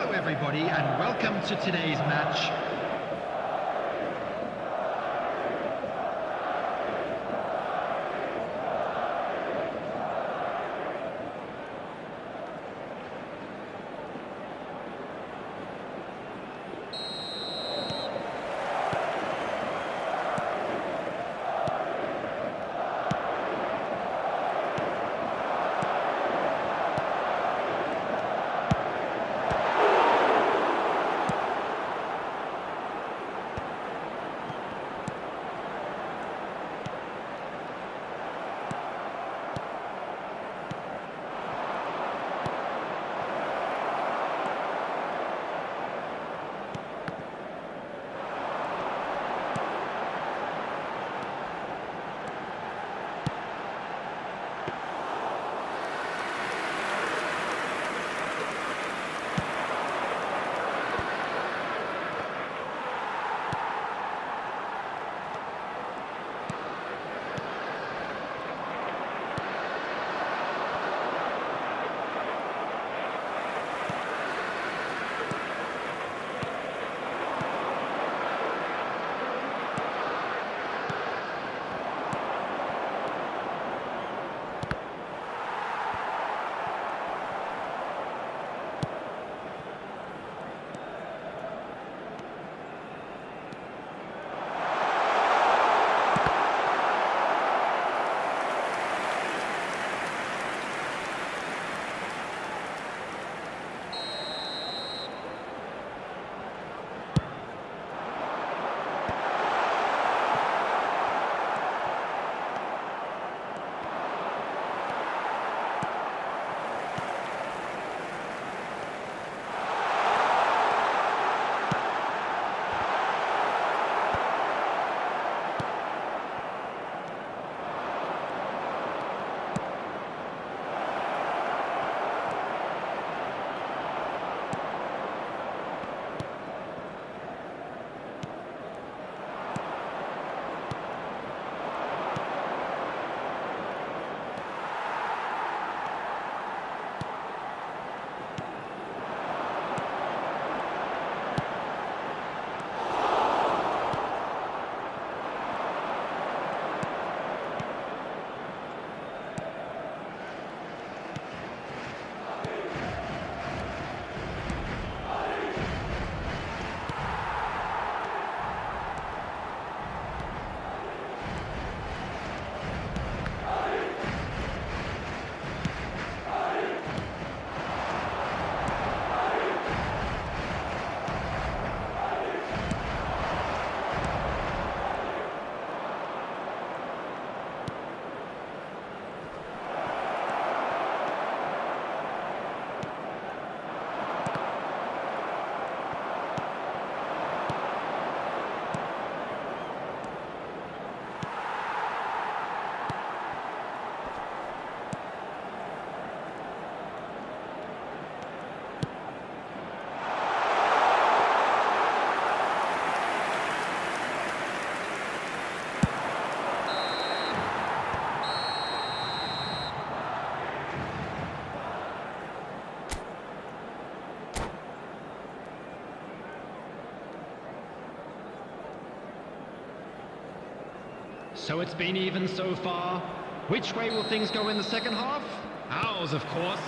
Hello everybody and welcome to today's match. So it's been even so far. Which way will things go in the second half? Ours, of course.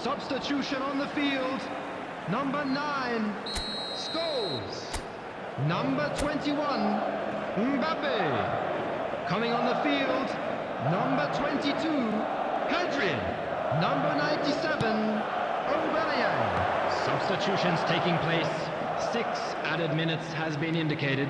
Substitution on the field. Number 9, Scholes. Number 21, Mbappe. Coming on the field, number 22, Hadrian. Number 97, Aubameyang. Substitutions taking place. 6 added minutes has been indicated.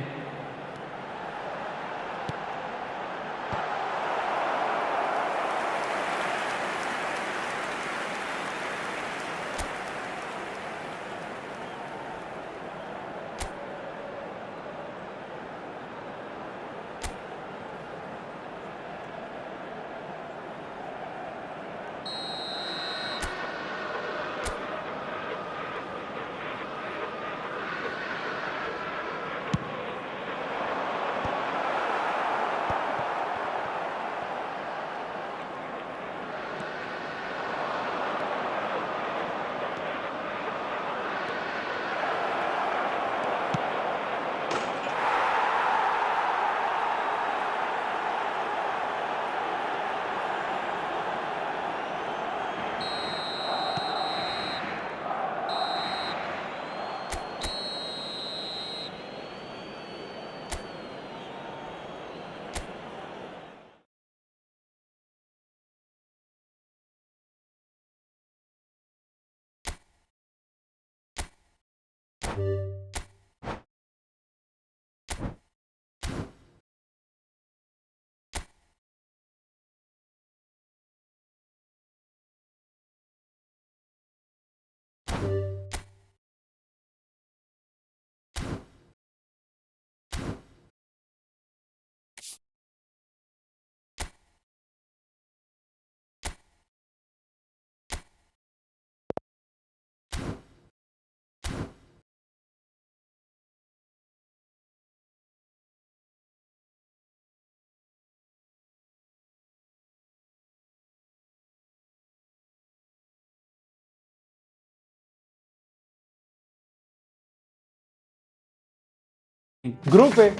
Grupy.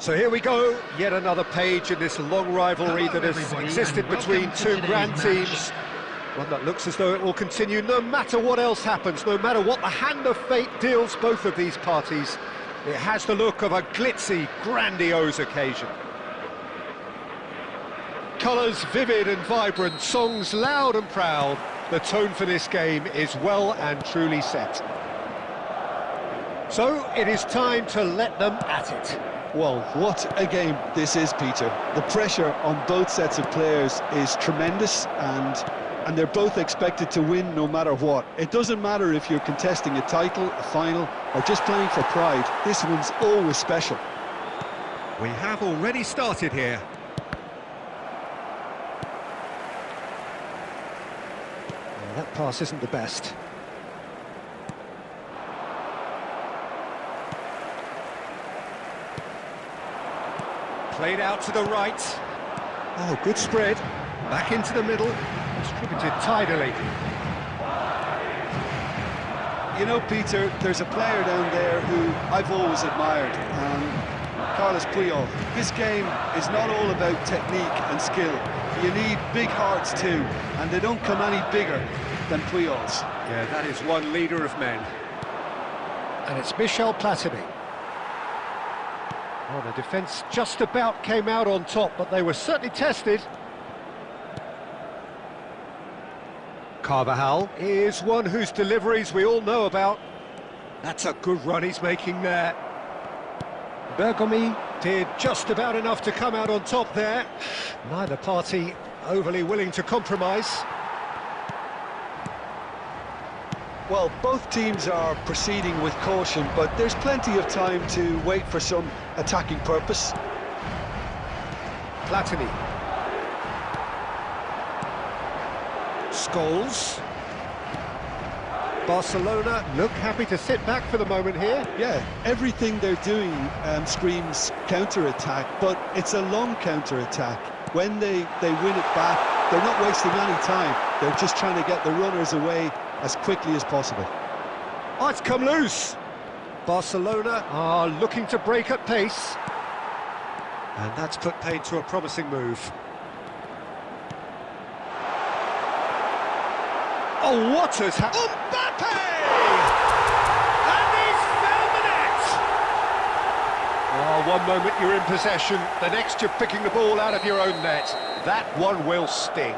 So here we go, yet another page in this long rivalry that has existed between two grand teams. One that looks as though it will continue no matter what else happens, no matter what the hand of fate deals both of these parties. It has the look of a glitzy, grandiose occasion. Colours vivid and vibrant, songs loud and proud. The tone for this game is well and truly set. So it is time to let them at it. Well, what a game this is, Peter. The pressure on both sets of players is tremendous, and they're both expected to win no matter what. It doesn't matter if you're contesting a title, a final, or just playing for pride. This one's always special. We have already started here. Well, that pass isn't the best. Played out to the right. Oh, good spread. Back into the middle. Distributed tidily. You know, Peter, there's a player down there who I've always admired, Carlos Puyol. This game is not all about technique and skill. You need big hearts too, and they don't come any bigger than Puyol's. Yeah, that is one leader of men. And it's Michel Platini. Well, the defence just about came out on top, but they were certainly tested. Carvajal is one whose deliveries we all know about. That's a good run he's making there. Bergomi did just about enough to come out on top there. Neither party overly willing to compromise. Well, both teams are proceeding with caution, but there's plenty of time to wait for some attacking purpose. Platini. Scholes. Barcelona look happy to sit back for the moment here. Yeah, everything they're doing screams counter-attack, but it's a long counter-attack. When they win it back, they're not wasting any time. They're just trying to get the runners away as quickly as possible. Oh, it's come loose. Barcelona are looking to break at pace. And that's put paid to a promising move. Oh, what has happened? Mbappe! And he's found the net! Oh, one moment you're in possession, the next you're picking the ball out of your own net. That one will sting.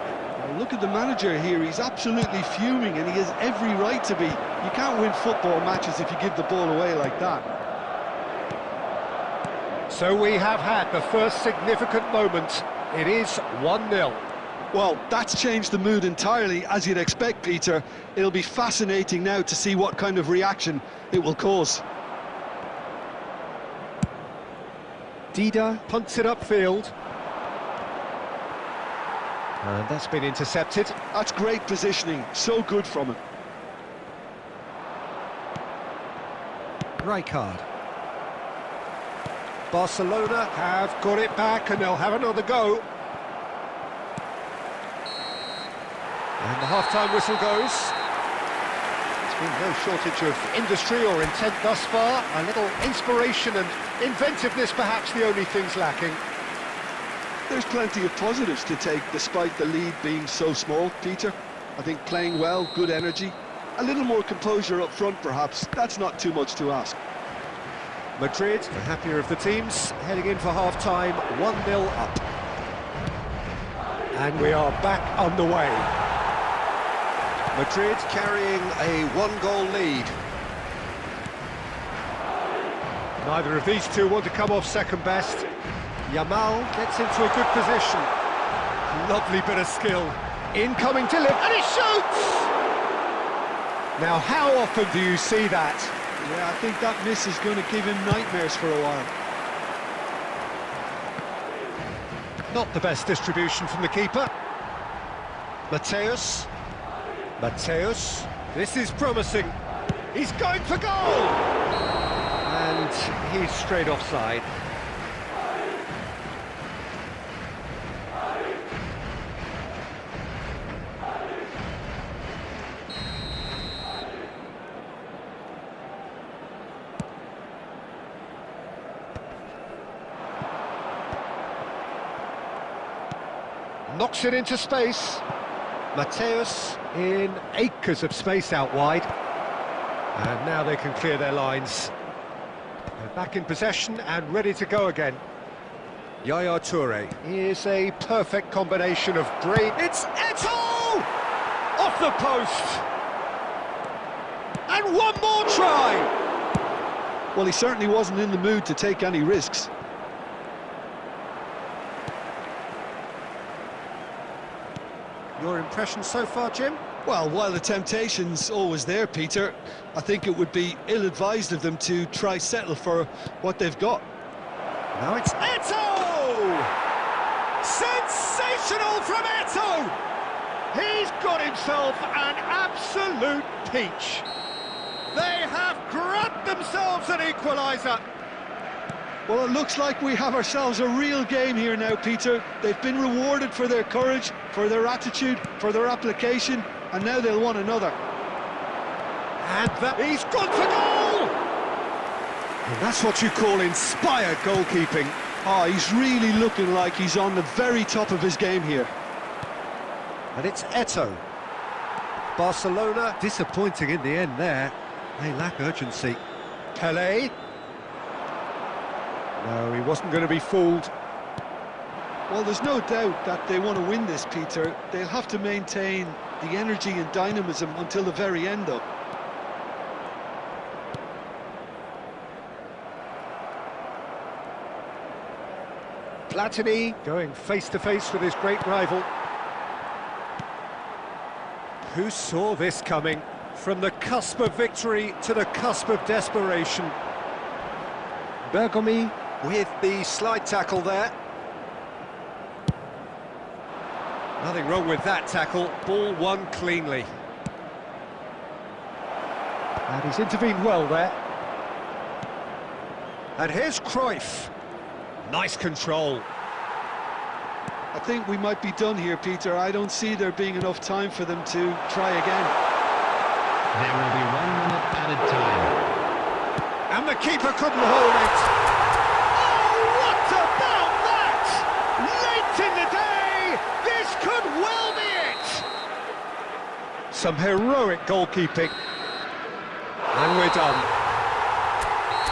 Look at the manager here, he's absolutely fuming, and he has every right to be. You can't win football matches if you give the ball away like that. So we have had the first significant moment. It is 1-0. Well, that's changed the mood entirely, as you'd expect, Peter. It'll be fascinating now to see what kind of reaction it will cause. Dida punts it upfield. And that's been intercepted. That's great positioning, so good from him. Rijkaard. Barcelona have got it back and they'll have another go. And the half-time whistle goes. There's been no shortage of industry or intent thus far. A little inspiration and inventiveness perhaps the only things lacking. There's plenty of positives to take despite the lead being so small, Peter. I think playing well, good energy, a little more composure up front perhaps, that's not too much to ask. Madrid, the happier of the teams, heading in for half-time, 1-0 up. And we are back underway. Madrid carrying a one-goal lead. Neither of these two want to come off second best. Yamal gets into a good position. Lovely bit of skill. Incoming to live, and he shoots! Now, how often do you see that? Yeah, I think that miss is going to give him nightmares for a while. Not the best distribution from the keeper. Mateus. Mateus. This is promising. He's going for goal! And he's straight offside. Knocks it into space. Mateus in acres of space out wide. And now they can clear their lines. They're back in possession and ready to go again. Yaya Toure is a perfect combination of brain. It's Eto'o! Off the post! And one more try! Well, he certainly wasn't in the mood to take any risks. Your impression so far, Jim? Well, while the temptation's always there, Peter, I think it would be ill-advised of them to try settle for what they've got. Now it's Eto'o! Sensational from Eto'o! He's got himself an absolute peach. They have grabbed themselves an equaliser. Well, it looks like we have ourselves a real game here now, Peter. They've been rewarded for their courage, for their attitude, for their application, and now they'll want another. And he's gone for goal! And that's what you call inspired goalkeeping. Oh, he's really looking like he's on the very top of his game here. And it's Eto'o. Barcelona disappointing in the end there. They lack urgency. Pelé. No, he wasn't going to be fooled. Well, there's no doubt that they want to win this, Peter. They'll have to maintain the energy and dynamism until the very end, though. Platini going face-to-face with his great rival. Who saw this coming? From the cusp of victory to the cusp of desperation. Bergomi with the slide tackle there. Nothing wrong with that tackle, ball won cleanly. And he's intervened well there. And here's Cruyff. Nice control. I think we might be done here, Peter. I don't see there being enough time for them to try again. There will be 1 minute added time. And the keeper couldn't hold it. Oh, what about that? Late in the day, this could well be it. Some heroic goalkeeping. And we're done.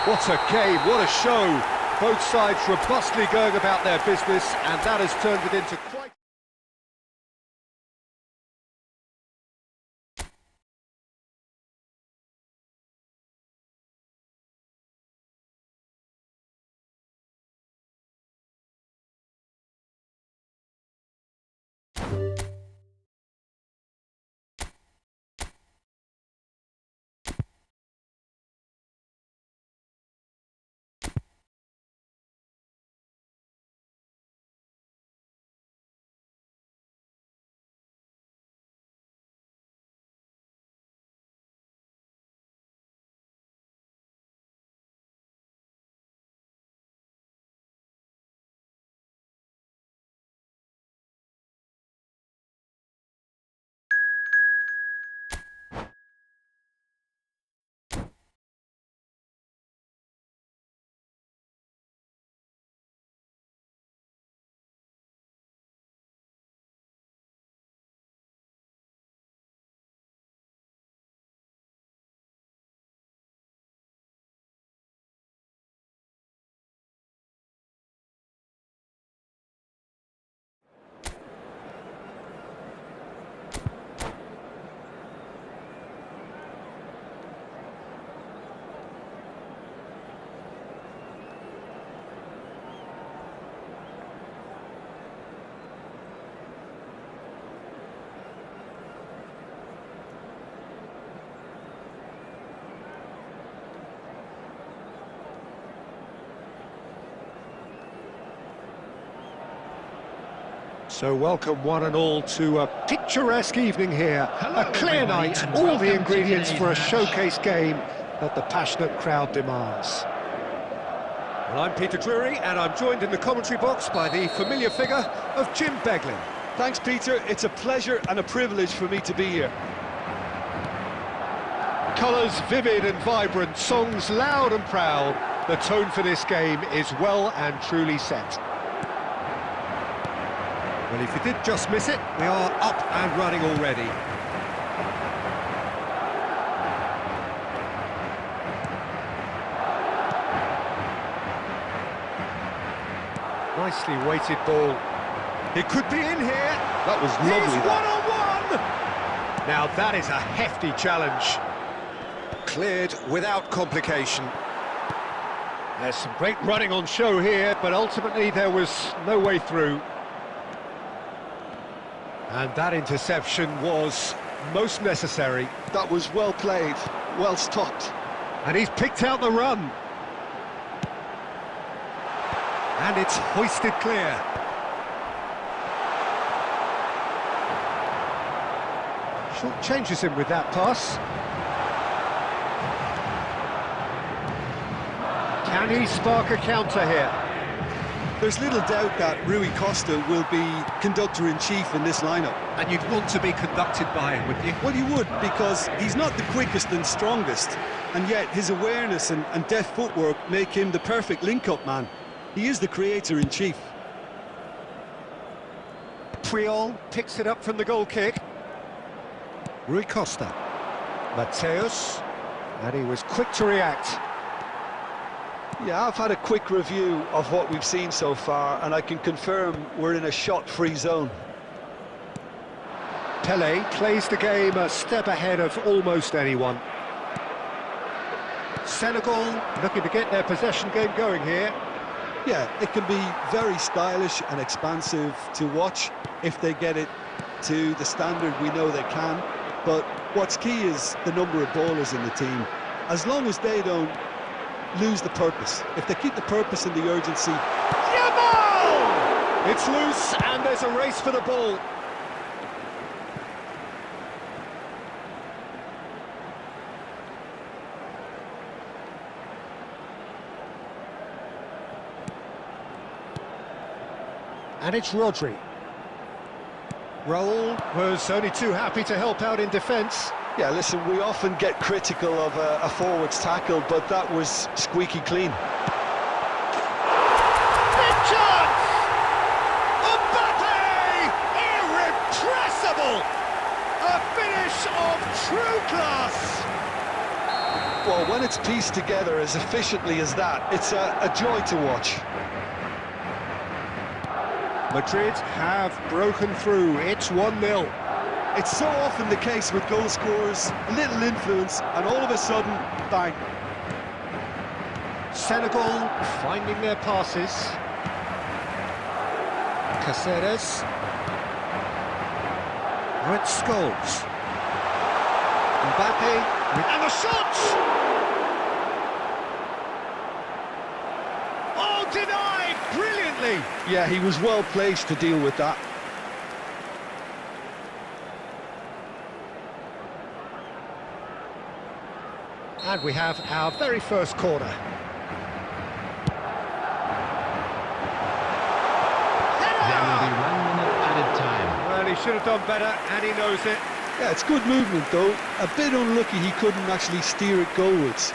What a game, what a show. Both sides robustly going about their business, and that has turned it into quite... So welcome one and all to a picturesque evening here. Hello, a clear everybody, night, and all welcome the to ingredients today's for a match. showcase game that the passionate crowd demands. Well, I'm Peter Drury, and I'm joined in the commentary box by the familiar figure of Jim Beglin. Thanks, Peter. It's a pleasure and a privilege for me to be here. Colours vivid and vibrant, songs loud and proud. The tone for this game is well and truly set. Well, if you did just miss it, we are up and running already. Nicely weighted ball. It could be in here. That was lovely. He's one-on-one! Now that is a hefty challenge. Cleared without complication. There's some great running on show here, but ultimately there was no way through. And that interception was most necessary. That was well played, well stopped. And he's picked out the run. And it's hoisted clear. Short changes him with that pass. Can he spark a counter here? There's little doubt that Rui Costa will be conductor-in-chief in this lineup. And you'd want to be conducted by him, wouldn't you? Well, you would, because he's not the quickest and strongest, and yet his awareness and deft footwork make him the perfect link-up man. He is the creator-in-chief. Puyol picks it up from the goal kick. Rui Costa. Mateus. And he was quick to react. Yeah, I've had a quick review of what we've seen so far, and I can confirm we're in a shot-free zone. Pelé plays the game a step ahead of almost anyone. Senegal looking to get their possession game going here. Yeah, it can be very stylish and expansive to watch if they get it to the standard we know they can. But what's key is the number of ballers in the team. As long as they don't lose the purpose, if they keep the purpose and the urgency. Yamal! It's loose and there's a race for the ball. And it's Rodri. Raul was only too happy to help out in defence. Yeah, listen, we often get critical of a forward's tackle, but that was squeaky clean. Big chance! Mbappe! Irrepressible! A finish of true class! Well, when it's pieced together as efficiently as that, it's a joy to watch. Madrid have broken through. It's 1-0. It's so often the case with goal scorers, a little influence, and all of a sudden, bang. Senegal finding their passes. Caceres. Red Scholes. Mbappe. And the shot! Oh, denied! Brilliantly! Yeah, he was well placed to deal with that. And we have our very first corner. There will be 1 minute added time. Well, he should have done better, and he knows it. Yeah, it's good movement though. A bit unlucky he couldn't actually steer it goalwards.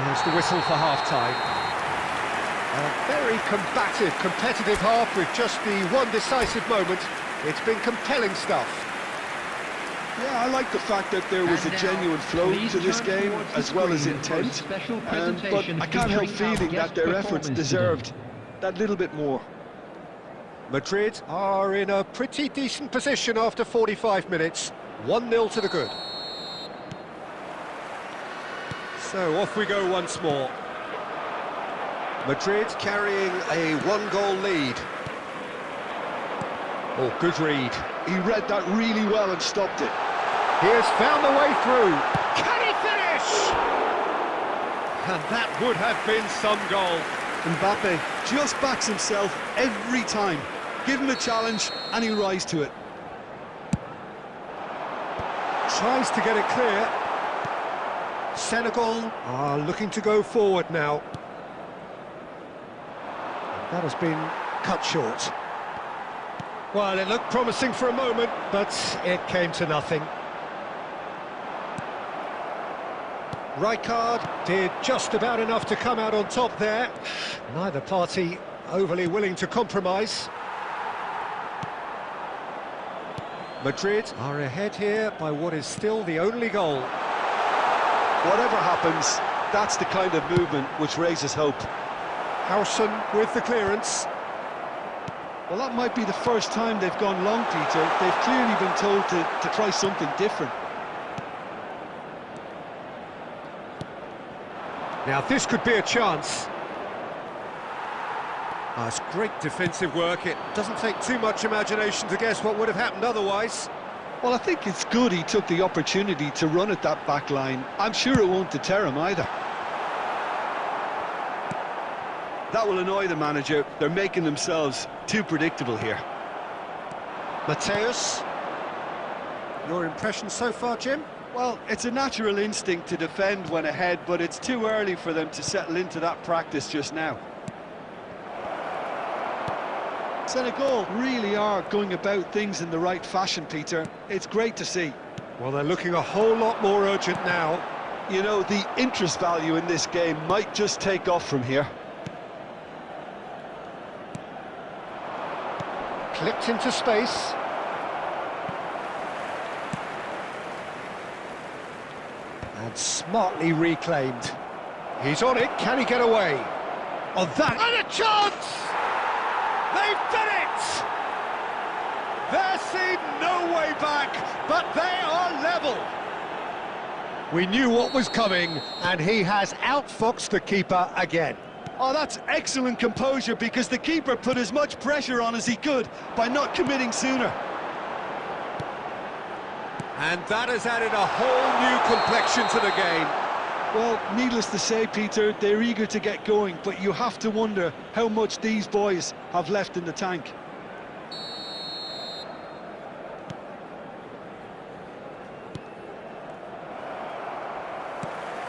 There's the whistle for half-time. A very combative, competitive half with just the one decisive moment. It's been compelling stuff. Yeah, I like the fact that there was a genuine flow to this game as well as intent. But I can't help feeling that their efforts deserved that little bit more. Madrid are in a pretty decent position after 45 minutes. 1-0 to the good. So off we go once more. Madrid carrying a 1-goal lead. Oh, good read. He read that really well and stopped it. He has found the way through. Can he finish? And that would have been some goal. Mbappe just backs himself every time. Give him a challenge and he'll rise to it. Tries to get it clear. Senegal are looking to go forward now. That has been cut short. Well, it looked promising for a moment, but it came to nothing. Rijkaard did just about enough to come out on top there. Neither party overly willing to compromise. Madrid are ahead here by what is still the only goal. Whatever happens, that's the kind of movement which raises hope. Howson with the clearance. Well, that might be the first time they've gone long, Peter. They've clearly been told to try something different. Now this could be a chance. It's great defensive work. It doesn't take too much imagination to guess what would have happened otherwise. Well, I think it's good he took the opportunity to run at that back line. I'm sure it won't deter him either. That will annoy the manager. They're making themselves too predictable here. Mateus, your impression so far, Jim? Well, it's a natural instinct to defend when ahead, but it's too early for them to settle into that practice just now. Senegal really are going about things in the right fashion, Peter. It's great to see. Well, they're looking a whole lot more urgent now. You know, the interest value in this game might just take off from here. Clipped into space. And smartly reclaimed. He's on it, can he get away? On that, and a chance! They've done it! There seemed no way back, but they are level. We knew what was coming, and he has outfoxed the keeper again. Oh, that's excellent composure, because the keeper put as much pressure on as he could by not committing sooner. And that has added a whole new complexion to the game. Well, needless to say, Peter, they're eager to get going, but you have to wonder how much these boys have left in the tank.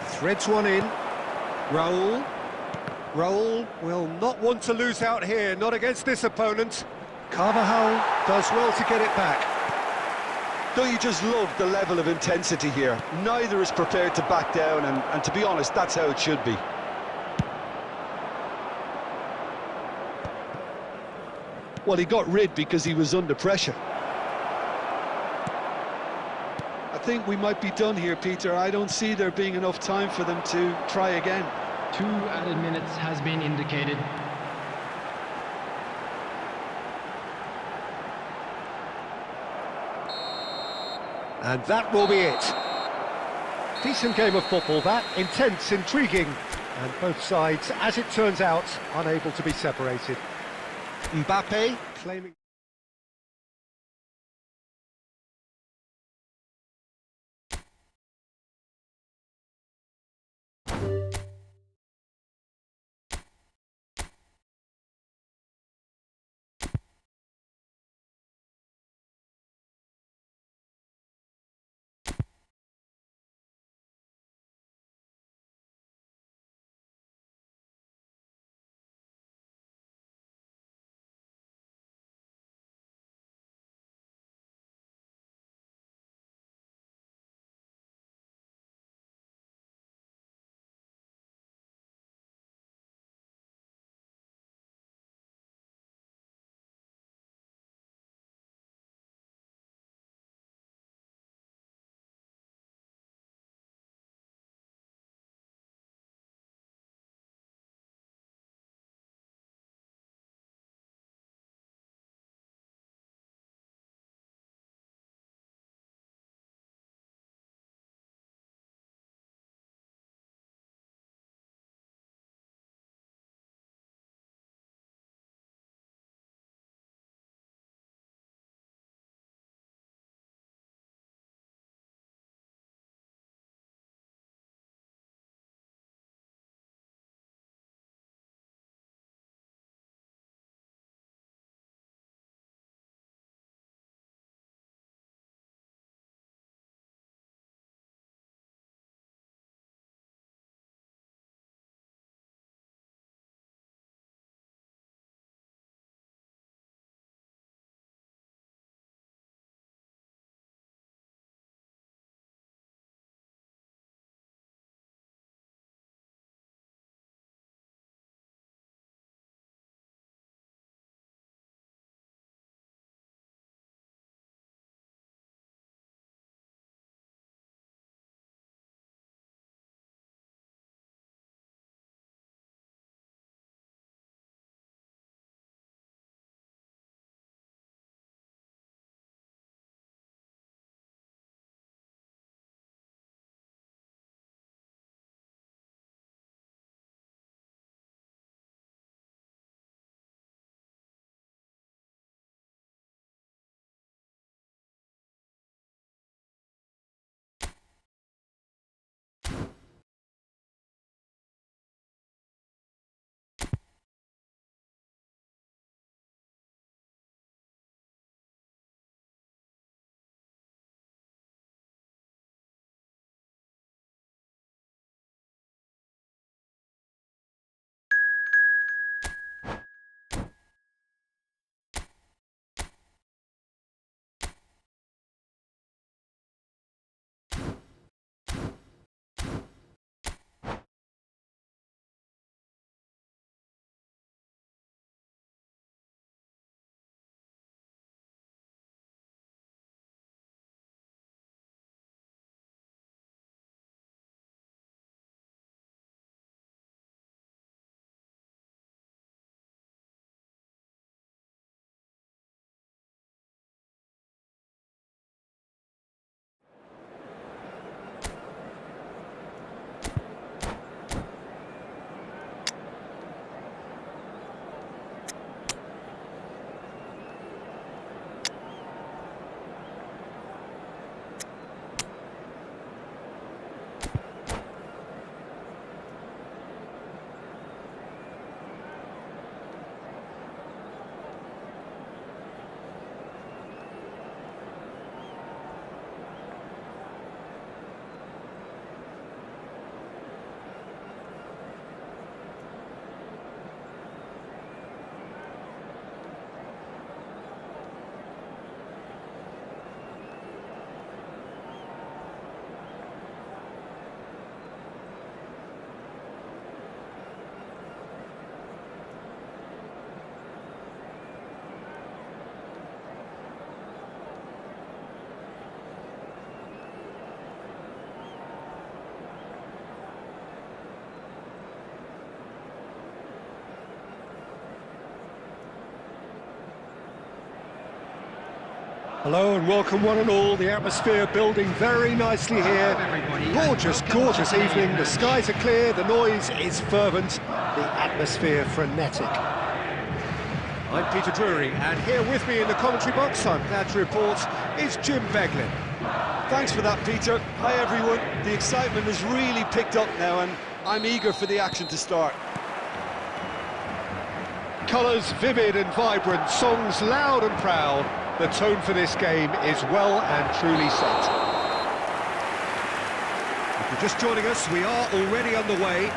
Threads one in. Raul. Raul will not want to lose out here, not against this opponent. Carvajal does well to get it back. Don't you just love the level of intensity here? Neither is prepared to back down, and to be honest, that's how it should be. Well, he got rid because he was under pressure. I think we might be done here, Peter. I don't see there being enough time for them to try again. 2 added minutes has been indicated. And that will be it. Decent game of football, that. Intense, intriguing. And both sides, as it turns out, unable to be separated. Mbappe claiming... Hello and welcome one and all. The atmosphere building very nicely here. Gorgeous, gorgeous evening. The skies are clear, the noise is fervent, the atmosphere frenetic. I'm Peter Drury, and here with me in the commentary box, I'm glad to report, is Jim Beglin. Thanks for that, Peter. Hi, everyone. The excitement has really picked up now, and I'm eager for the action to start. Colours vivid and vibrant, songs loud and proud. The tone for this game is well and truly set. If you're just joining us, we are already underway.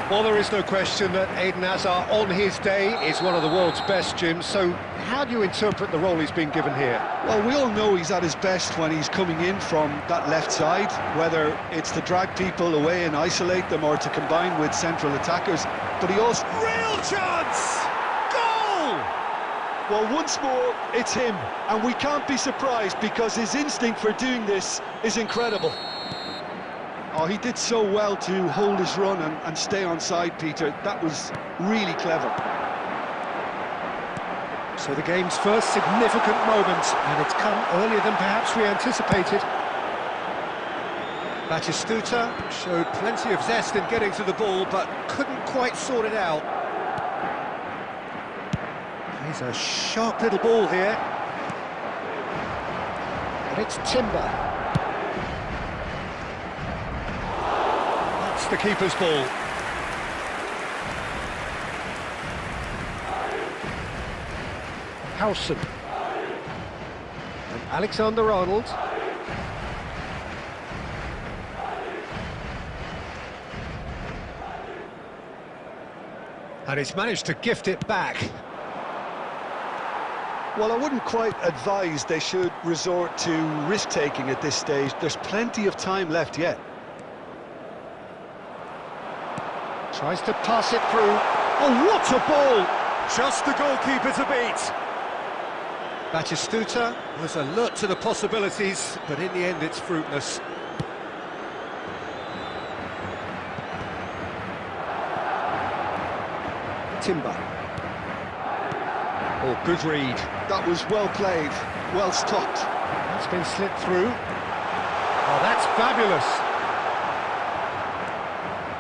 Well, there is no question that Eden Hazard, on his day, is one of the world's best, Jim. So how do you interpret the role he's been given here? Well, we all know he's at his best when he's coming in from that left side, whether it's to drag people away and isolate them or to combine with central attackers. But he also... Real chance! Goal! Well, once more, it's him, and we can't be surprised because his instinct for doing this is incredible. Oh, he did so well to hold his run and stay on side, Peter. That was really clever. So the game's first significant moment, and it's come earlier than perhaps we anticipated. Batistuta showed plenty of zest in getting to the ball, but couldn't quite sort it out. He's a sharp little ball here. And it's Timber. That's the keeper's ball. Howson. And Alexander-Arnold. And he's managed to gift it back. Well, I wouldn't quite advise they should resort to risk-taking at this stage. There's plenty of time left yet. Tries to pass it through. Oh, what a ball! Just the goalkeeper to beat. Batistuta was alert to the possibilities, but in the end it's fruitless. Timber. Oh, good read. That was well played, well stopped. It's been slipped through. Oh, that's fabulous.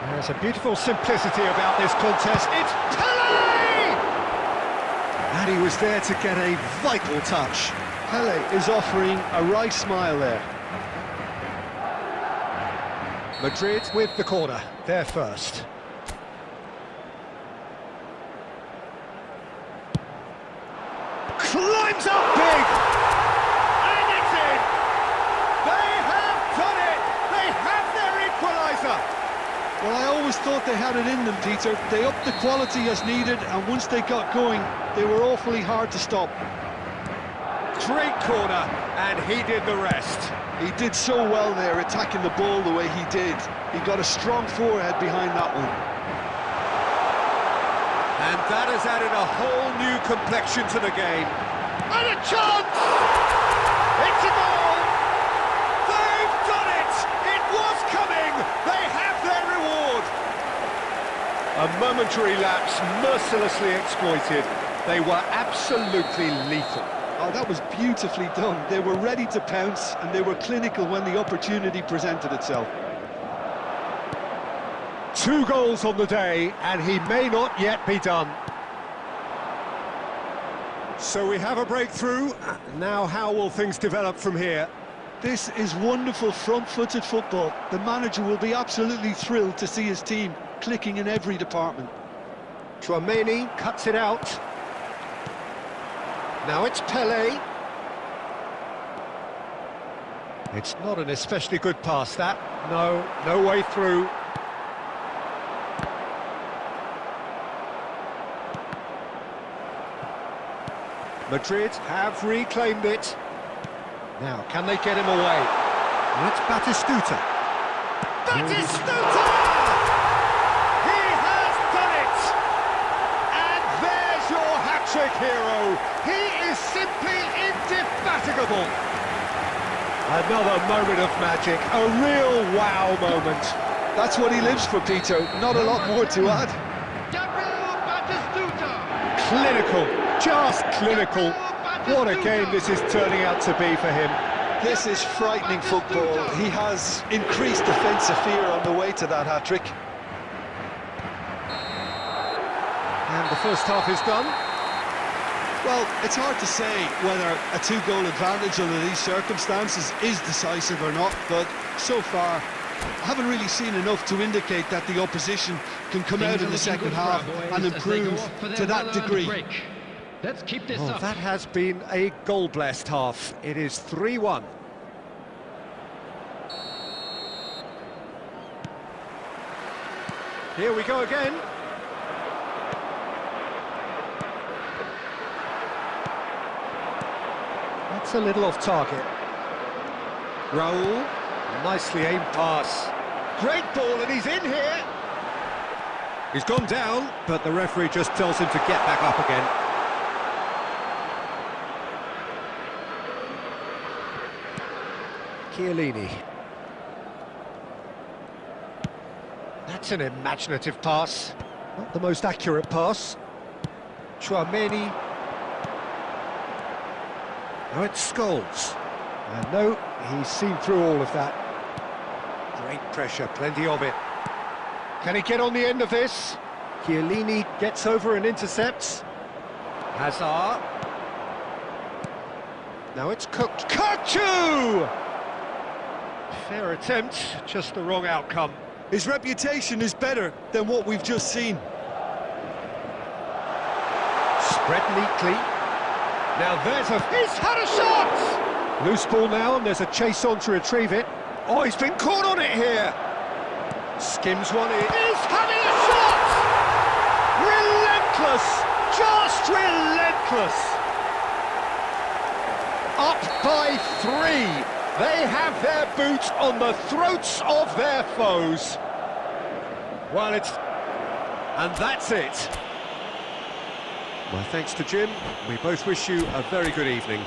There's a beautiful simplicity about this contest. It's Pele! And he was there to get a vital touch. Pele is offering a right smile there. Madrid with the corner, they're first. Climbs up big! And it's in! They have done it! They have their equaliser! Well, I always thought they had it in them, Peter. They upped the quality as needed, and once they got going, they were awfully hard to stop. Great corner, and he did the rest. He did so well there, attacking the ball the way he did. He got a strong forehead behind that one. And that has added a whole new complexion to the game. And a chance! It's a goal! They've done it! It was coming! They have their reward! A momentary lapse mercilessly exploited. They were absolutely lethal. Oh, that was beautifully done. They were ready to pounce, and they were clinical when the opportunity presented itself. 2 goals on the day, and he may not yet be done. So we have a breakthrough. Now how will things develop from here? This is wonderful front-footed football. The manager will be absolutely thrilled to see his team clicking in every department. Chouameni cuts it out. Now it's Pele. It's not an especially good pass, that. No way through. Madrid have reclaimed it. Now, can they get him away? And it's Batistuta. Batistuta! He has done it! And there's your hat-trick hero. He is simply indefatigable. Another moment of magic, a real wow moment. That's what he lives for, Peter. Not a lot more to add. Clinical, just clinical. What a game this is turning out to be for him. This is frightening football. He has increased defensive fear on the way to that hat-trick. And the first half is done. Well, it's hard to say whether a two-goal advantage under these circumstances is decisive or not, but so far I haven't really seen enough to indicate that the opposition can come out in the second half and improve to that degree. Let's keep this up. That has been a goal-blessed half. It is 3-1. Here we go again. That's a little off target. Raul, nicely aimed pass. Great ball, and he's in here. He's gone down, but the referee just tells him to get back up again. Chiellini. That's an imaginative pass. Not the most accurate pass. Chouameni. Now it's Scholes. And no, he's seen through all of that. Great pressure, plenty of it. Can he get on the end of this? Chiellini gets over and intercepts. Hazard. Now it's cooked. Kachu! Fair attempt, just the wrong outcome. His reputation is better than what we've just seen. Spread neatly. Now there's he's had a shot! Loose ball now, and there's a chase on to retrieve it. Oh, he's been caught on it here. Skims one in. He's having a shot! Relentless! Just relentless! Up by 3. They have their boots on the throats of their foes. Well, and that's it. Well, thanks to Jim. We both wish you a very good evening.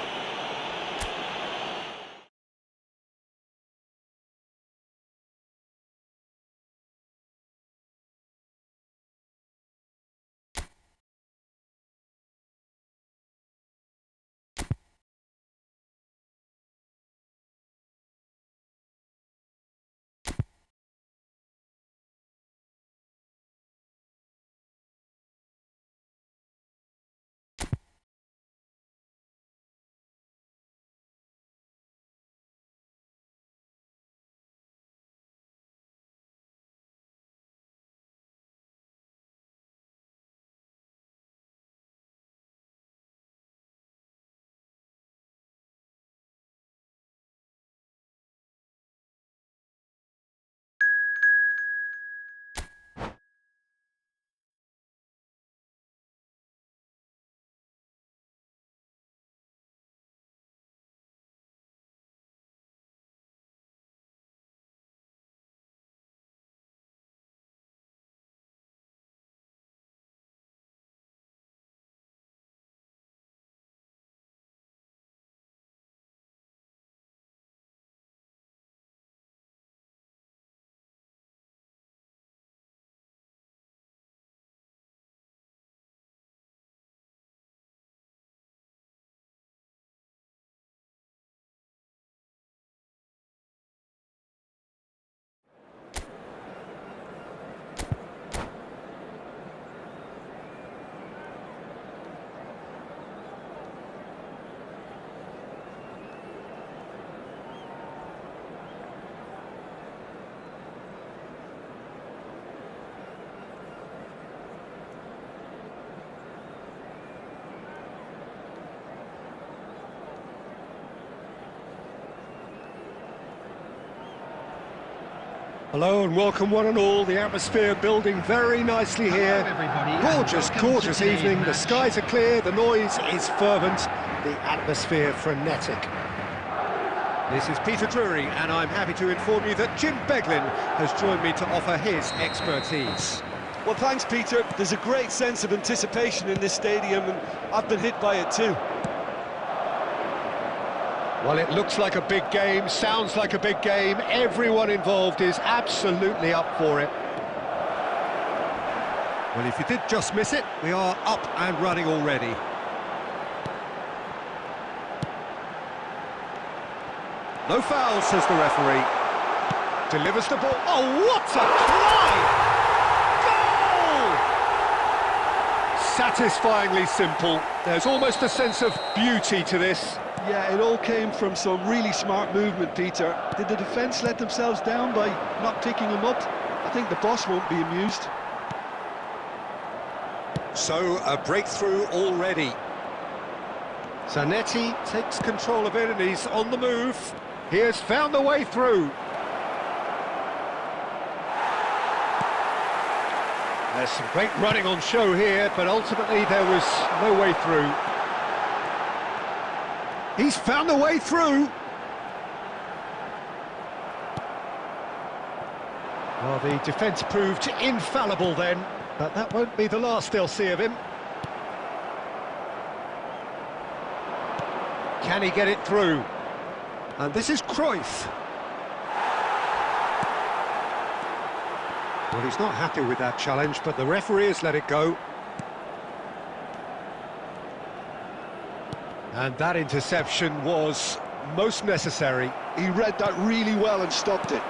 Hello and welcome one and all. The atmosphere building very nicely here. Gorgeous, gorgeous evening. The skies are clear, the noise is fervent, the atmosphere frenetic. This is Peter Drury, and I'm happy to inform you that Jim Beglin has joined me to offer his expertise. Well, thanks, Peter. There's a great sense of anticipation in this stadium, and I've been hit by it too. Well, it looks like a big game, sounds like a big game. Everyone involved is absolutely up for it. Well, if you did just miss it, we are up and running already. No foul, says the referee. Delivers the ball. Oh, what a climb! Goal! Satisfyingly simple. There's almost a sense of beauty to this. Yeah, it all came from some really smart movement, Peter. Did the defence let themselves down by not picking him up? I think the boss won't be amused. So, a breakthrough already. Zanetti takes control of it and he's on the move. He has found a way through. There's some great running on show here, but ultimately there was no way through. He's found a way through. Well, the defence proved infallible then, but that won't be the last they'll see of him. Can he get it through? And this is Cruyff. Well, he's not happy with that challenge, but the referee has let it go. And that interception was most necessary. He read that really well and stopped it.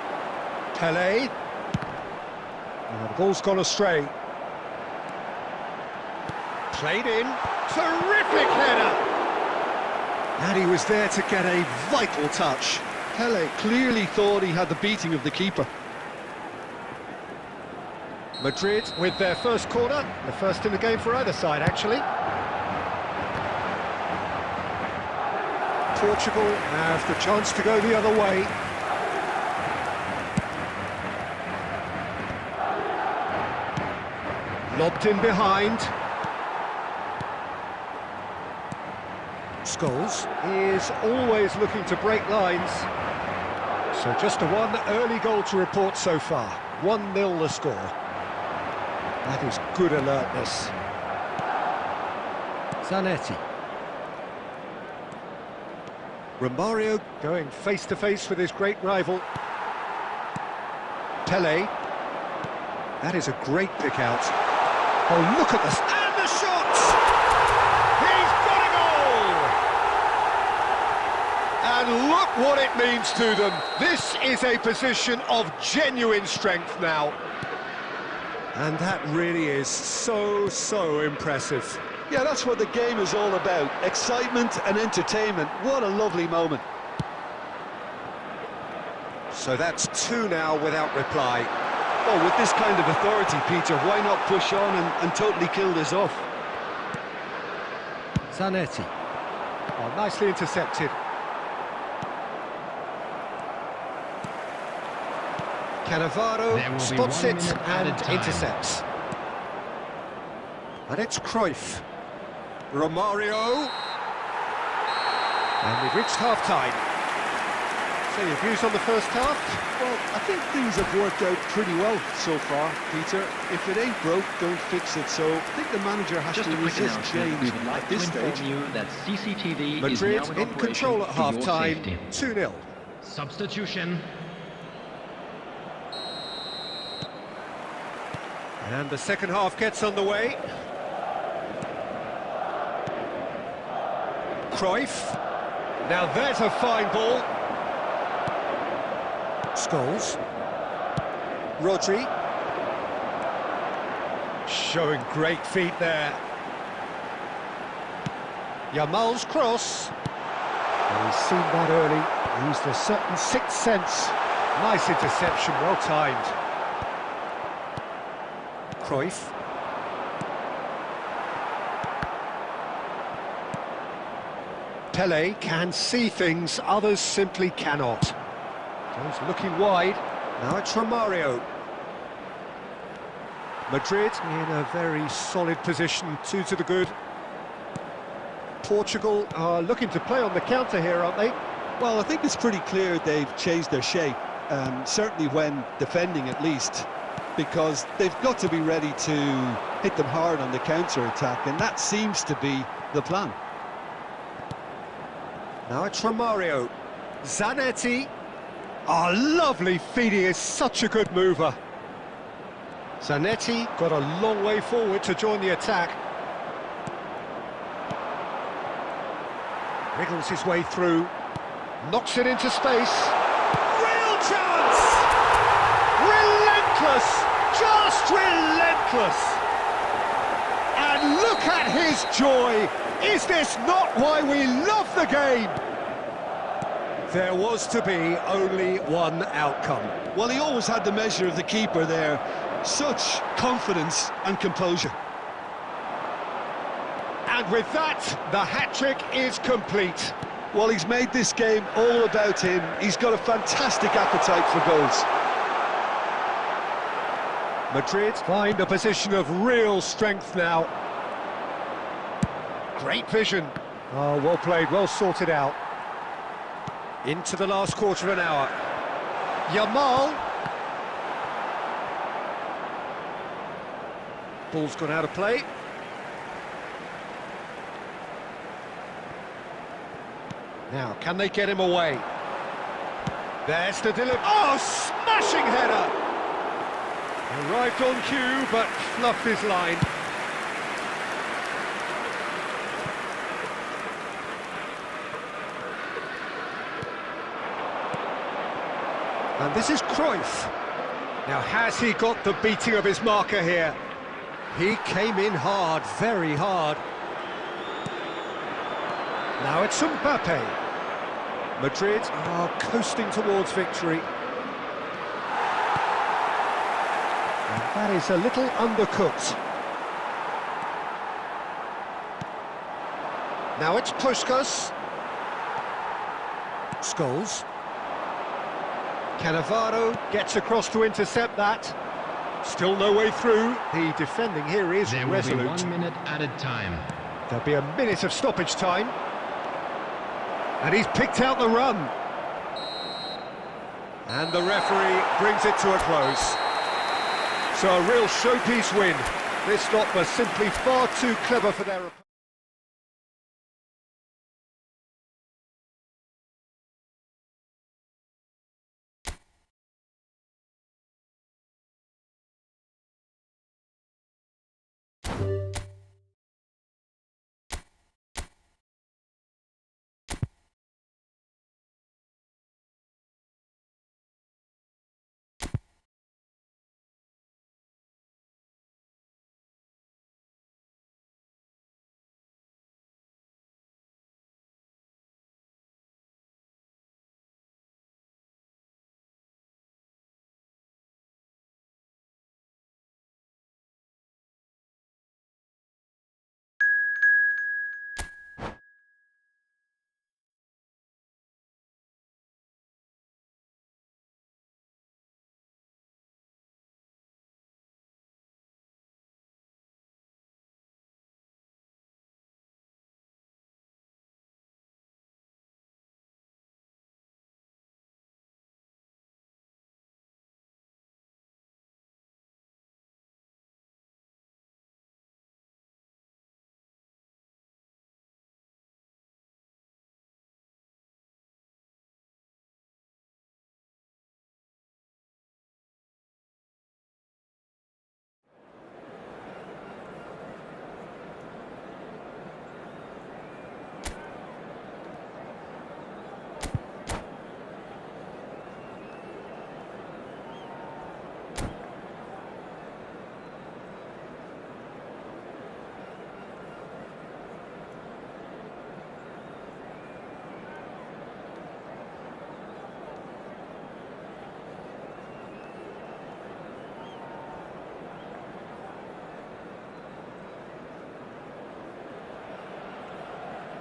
Pele. The ball's gone astray. Played in. Terrific header! And he was there to get a vital touch. Pele clearly thought he had the beating of the keeper. Madrid with their first corner, the first in the game for either side, actually. Portugal have the chance to go the other way. Lobbed in behind. Scholes is always looking to break lines. So just a one early goal to report so far. 1-0 the score. That is good alertness. Zanetti. Romario going face-to-face with his great rival. Pele. That is a great pick out. Oh, look at this. And the shot! He's got a goal! And look what it means to them. This is a position of genuine strength now. And that really is so impressive. Yeah, that's what the game is all about. Excitement and entertainment. What a lovely moment. So that's 2 now without reply. Oh, with this kind of authority, Peter, why not push on and totally kill this off? Zanetti. Oh, nicely intercepted. Cannavaro spots it and intercepts. And it's Cruyff. Romario. And we've reached half-time. So your views on the first half? Well, I think things have worked out pretty well so far, Peter. If it ain't broke, don't fix it. So I think the manager has to resist change at this stage. That CCTV Madrid is now in control at half-time, 2-0. Substitution. And the second half gets underway. Cruyff. Now there's a fine ball. Scholes. Rodri. Showing great feet there. Yamal's cross. Well, he's seen that early. Used a certain sixth sense. Nice interception, well timed. Cruyff. Pele can see things others simply cannot. Goes looking wide. Now it's Romario. Madrid in a very solid position, 2 to the good. Portugal are looking to play on the counter here, aren't they? Well, I think it's pretty clear they've changed their shape, certainly when defending at least, because they've got to be ready to hit them hard on the counter-attack, and that seems to be the plan. Now it's Romario. Zanetti. Oh, lovely feet, he is such a good mover. Zanetti got a long way forward to join the attack. Wriggles his way through. Knocks it into space. Real chance! Relentless! Just relentless! And look at his joy! Is this not why we love the game? There was to be only one outcome. Well, he always had the measure of the keeper there. Such confidence and composure. And with that, the hat-trick is complete. Well, he's made this game all about him. He's got a fantastic appetite for goals. Madrid find a position of real strength now. Great vision. Oh, well played, well sorted out. Into the last quarter of an hour. Yamal. Ball's gone out of play. Now, can they get him away? There's the delivery. Oh, smashing header! Arrived on cue, but fluffed his line. And this is Cruyff. Now, has he got the beating of his marker here? He came in hard, very hard. Now it's Mbappe. Madrid are coasting towards victory. And that is a little undercooked. Now it's Puskas. Scholes. Cannavaro gets across to intercept that. Still no way through. The defending here is resolute. There will be 1 minute added time. There'll be a minute of stoppage time. And he's picked out the run. And the referee brings it to a close. So a real showpiece win. This stop was simply far too clever for their opponent.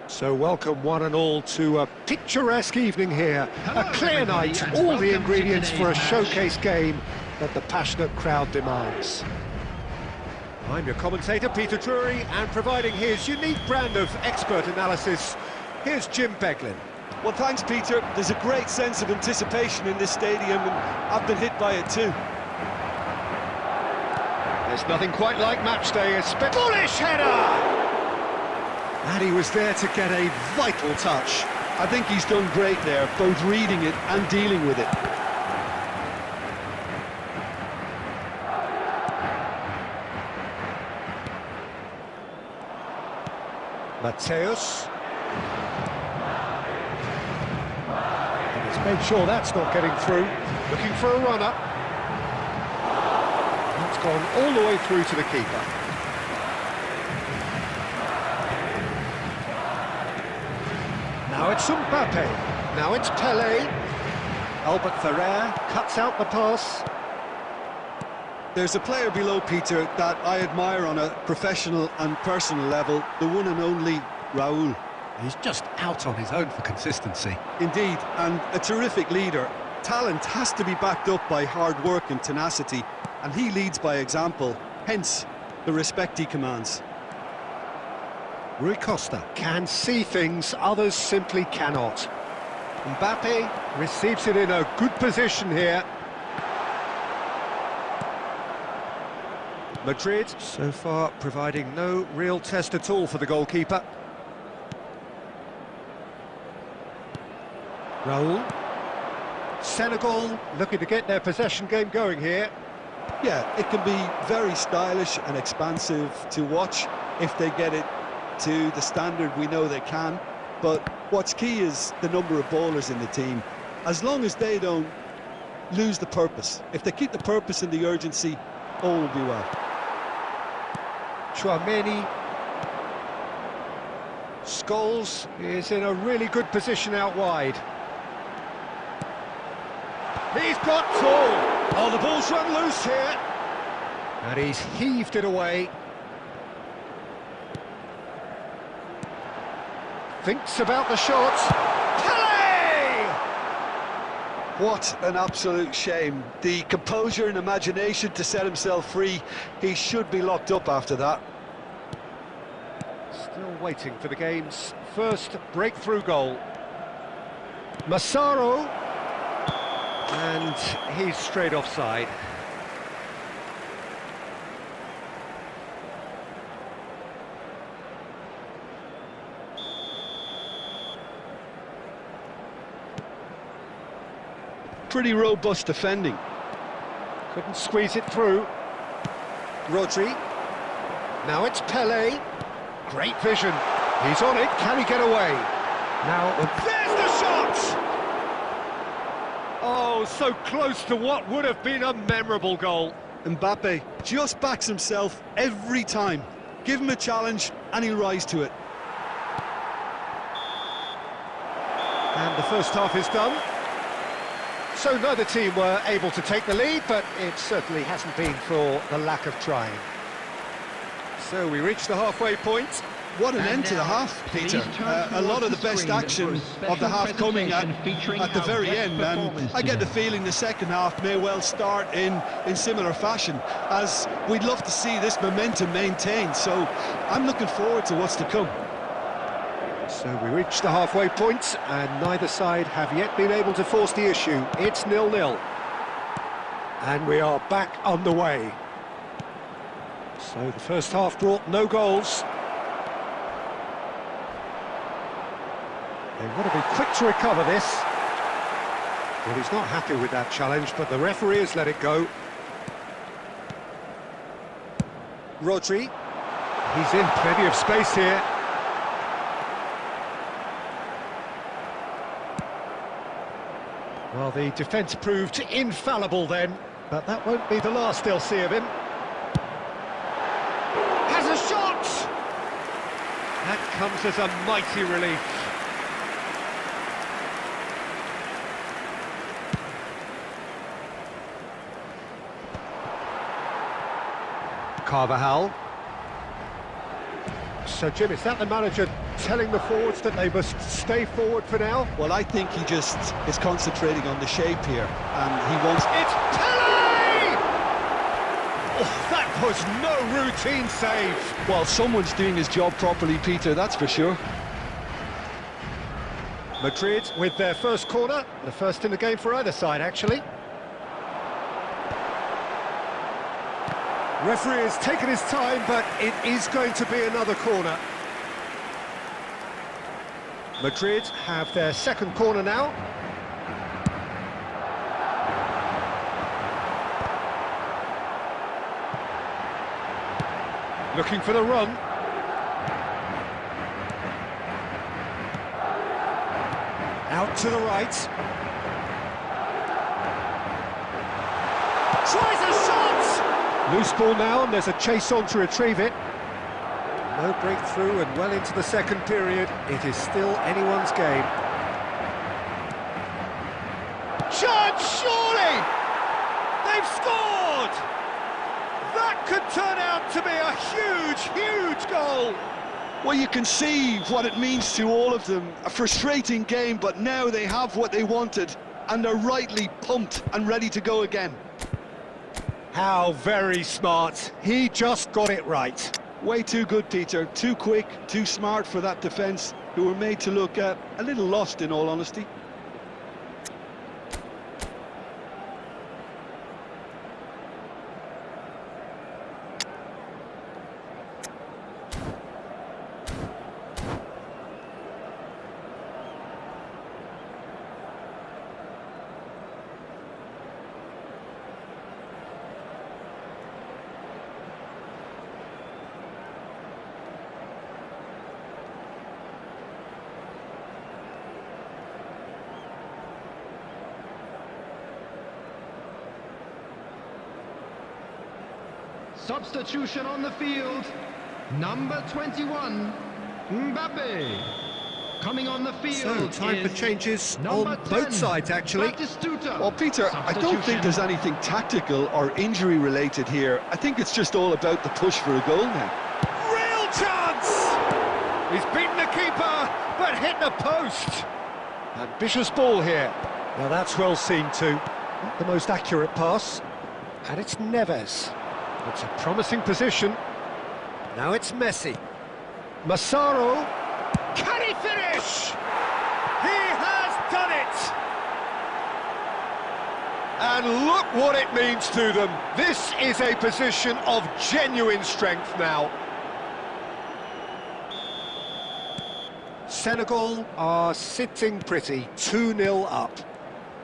So welcome one and all to a picturesque evening here. Hello, a clear night, all the ingredients for a showcase game that the passionate crowd demands. I'm your commentator, Peter Drury, and providing his unique brand of expert analysis, here's Jim Beglin. Well, thanks, Peter. There's a great sense of anticipation in this stadium, and I've been hit by it too. There's nothing quite like match day. A bullish header! And he was there to get a vital touch. I think he's done great there, both reading it and dealing with it. Mateus. Made sure that's not getting through. Looking for a runner. It's gone all the way through to the keeper. Now it's Mbappe. Now it's Pelé. Albert Ferrer cuts out the pass. There's a player below, Peter, that I admire on a professional and personal level, the one and only Raúl. He's just out on his own for consistency. Indeed, and a terrific leader. Talent has to be backed up by hard work and tenacity, and he leads by example, hence the respect he commands. Rui Costa can see things others simply cannot. Mbappe receives it in a good position here. Madrid so far providing no real test at all for the goalkeeper. Raúl. Senegal looking to get their possession game going here. Yeah, it can be very stylish and expansive to watch if they get it to the standard we know they can. But what's key is the number of bowlers in the team. As long as they don't lose the purpose, if they keep the purpose and the urgency, all will be well. Chouameni. Scholes is in a really good position out wide. He's got full. Oh, the ball's run loose here. And he's heaved it away. Thinks about the shot. Pelé! What an absolute shame. The composure and imagination to set himself free. He should be locked up after that. Still waiting for the game's first breakthrough goal. Massaro. And he's straight offside. Pretty robust defending. Couldn't squeeze it through. Rodri. Now it's Pelé. Great vision. He's on it. Can he get away? Now, there's the shot! Oh, so close to what would have been a memorable goal. Mbappe just backs himself every time. Give him a challenge and he'll rise to it. And the first half is done. So neither team were able to take the lead, but it certainly hasn't been for the lack of trying. So we reach the halfway point. What an end to the half, Peter. A lot of the best action of the half coming at the very end, and I get the feeling the second half may well start in similar fashion, as we'd love to see this momentum maintained, so I'm looking forward to what's to come. So we reach the halfway point, and neither side have yet been able to force the issue. It's 0-0. And we are back underway. So the first half brought no goals. They want to be quick to recover this. Well, he's not happy with that challenge, but the referee has let it go. Rodri. He's in plenty of space here. Well, the defence proved infallible then, but that won't be the last they'll see of him. Has a shot! That comes as a mighty relief. Carvajal. So, Jim, is that the manager telling the forwards that they must stay forward for now? Well, I think he just is concentrating on the shape here, and he wants... It's Pelé! Oh, that was no routine save. Well, someone's doing his job properly, Peter, that's for sure. Madrid with their first corner, the first in the game for either side, actually. Referee has taken his time, but it is going to be another corner. Madrid have their second corner now. Looking for the run. Out to the right. Tries a shot! Loose ball now, and there's a chase on to retrieve it. No breakthrough, and well into the second period. It is still anyone's game. Chance, surely! They've scored! That could turn out to be a huge, huge goal! Well, you can see what it means to all of them. A frustrating game, but now they have what they wanted, and they're rightly pumped and ready to go again. How very smart. He just got it right. Way too good, Peter. Too quick, too smart for that defence, who were made to look a little lost, in all honesty. Substitution on the field. Number 21, Mbappe. Coming on the field. So, time for changes number on 10, both sides, actually. Well, Peter, I don't think there's anything tactical or injury related here. I think it's just all about the push for a goal now. Real chance! He's beaten the keeper, but hit the post. Ambitious ball here. Now that's well seen too. Not the most accurate pass. And it's Neves. It's a promising position. Now it's Messi. Massaro. Can he finish? He has done it! And look what it means to them. This is a position of genuine strength now. Senegal are sitting pretty, 2-0 up.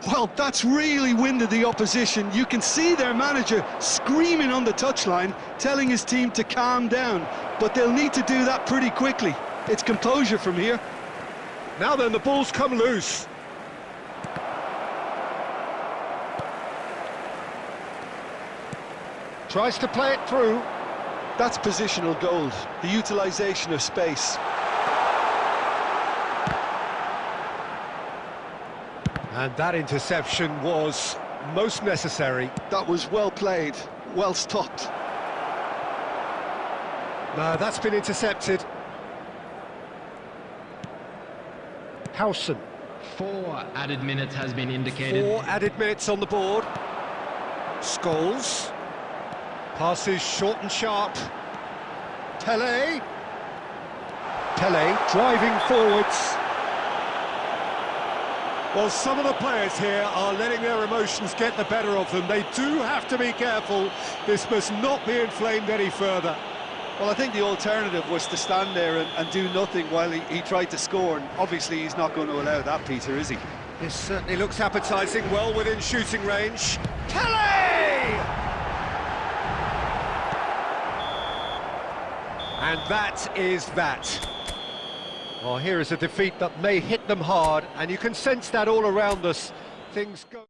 Well, that's really winded the opposition. You can see their manager screaming on the touchline, telling his team to calm down. But they'll need to do that pretty quickly. It's composure from here. Now then, the ball's come loose. Tries to play it through. That's positional gold, the utilisation of space. And that interception was most necessary. That was well played, well stopped. No, that's been intercepted. Howson. 4 added minutes has been indicated. 4 added minutes on the board. Scholes. Passes short and sharp. Pele. Pele driving forwards. Well, some of the players here are letting their emotions get the better of them. They do have to be careful. This must not be inflamed any further. Well, I think the alternative was to stand there and do nothing while he tried to score, and obviously he's not going to allow that, Peter, is he? This certainly looks appetising, well within shooting range. Pele! And that is that. Well, here is a defeat that may hit them hard, and you can sense that all around us. Things go...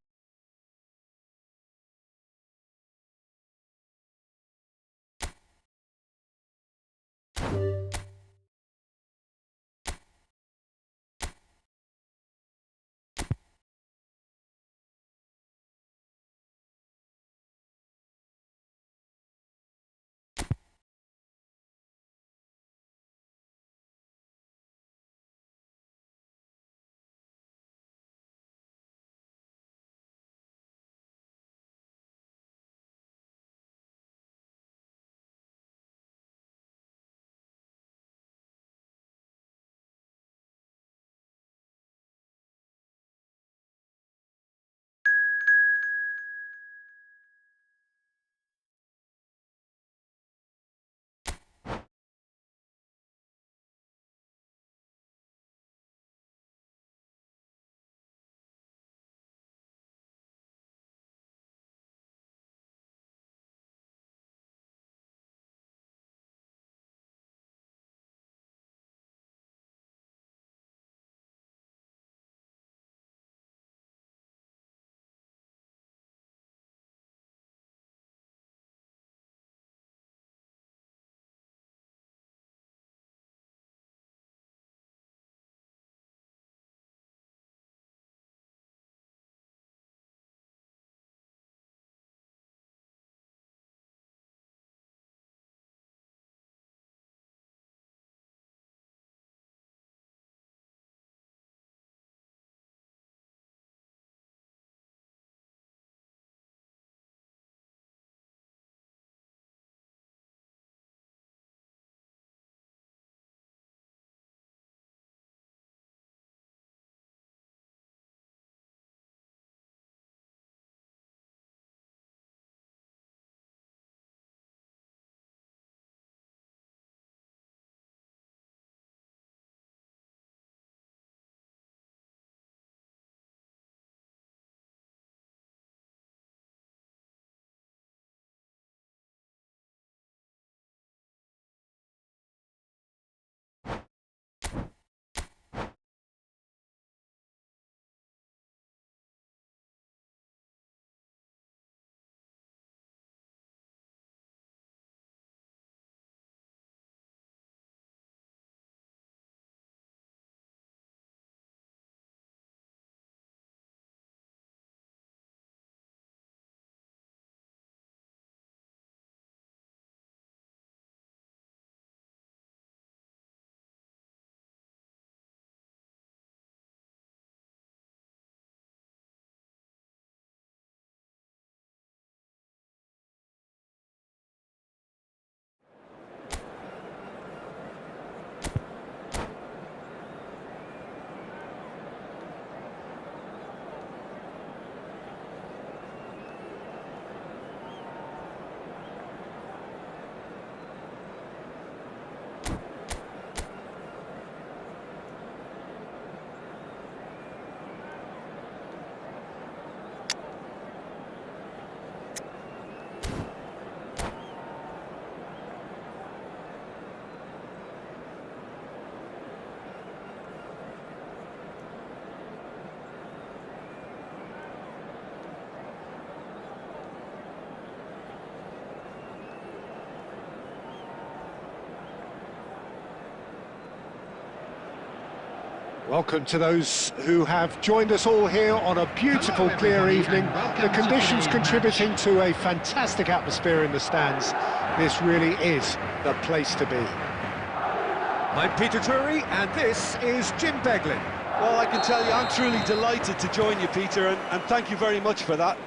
Welcome to those who have joined us all here on a beautiful, clear evening. The conditions contributing to a fantastic atmosphere in the stands. This really is the place to be. I'm Peter Drury, and this is Jim Beglin. Well, I can tell you, I'm truly delighted to join you, Peter, and thank you very much for that.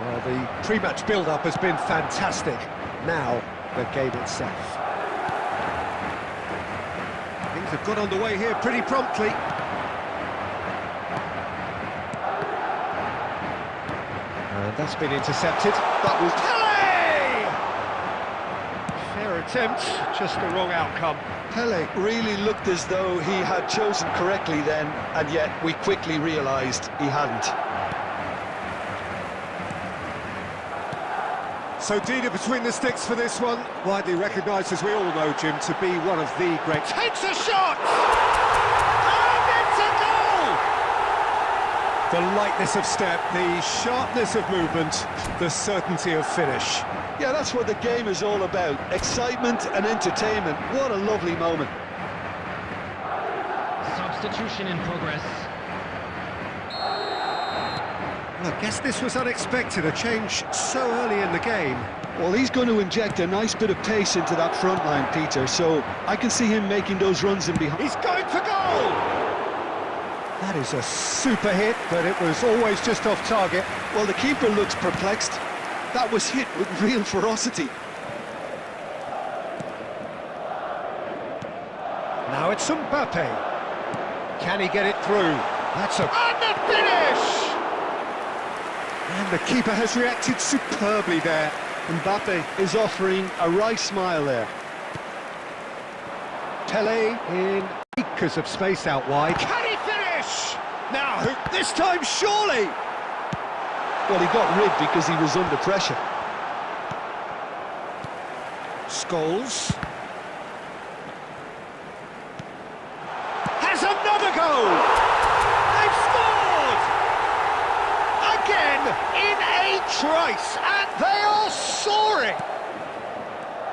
Well, the pre-match build-up has been fantastic. Now, the game itself. Things have got underway here pretty promptly. And that's been intercepted. That was Pele! Fair attempt, just the wrong outcome. Pele really looked as though he had chosen correctly then, and yet we quickly realised he hadn't. So Dina between the sticks for this one, widely recognised, as we all know, Jim, to be one of the greats. Takes a shot! And it's a goal! The lightness of step, the sharpness of movement, the certainty of finish. Yeah, that's what the game is all about. Excitement and entertainment. What a lovely moment. Substitution in progress. Well, I guess this was unexpected, a change so early in the game. Well, he's going to inject a nice bit of pace into that front line, Peter, so I can see him making those runs in behind. He's going for goal! That is a super hit, but it was always just off target. Well, the keeper looks perplexed. That was hit with real ferocity. Now it's Mbappe. Can he get it through? That's a... And the finish! And the keeper has reacted superbly there. Mbappe is offering a right smile there. Pele in acres of space out wide. Can he finish? Now, this time surely! Well, he got rid because he was under pressure. Scholes. Has another goal! They've scored! Again, in a trice, and they are soaring!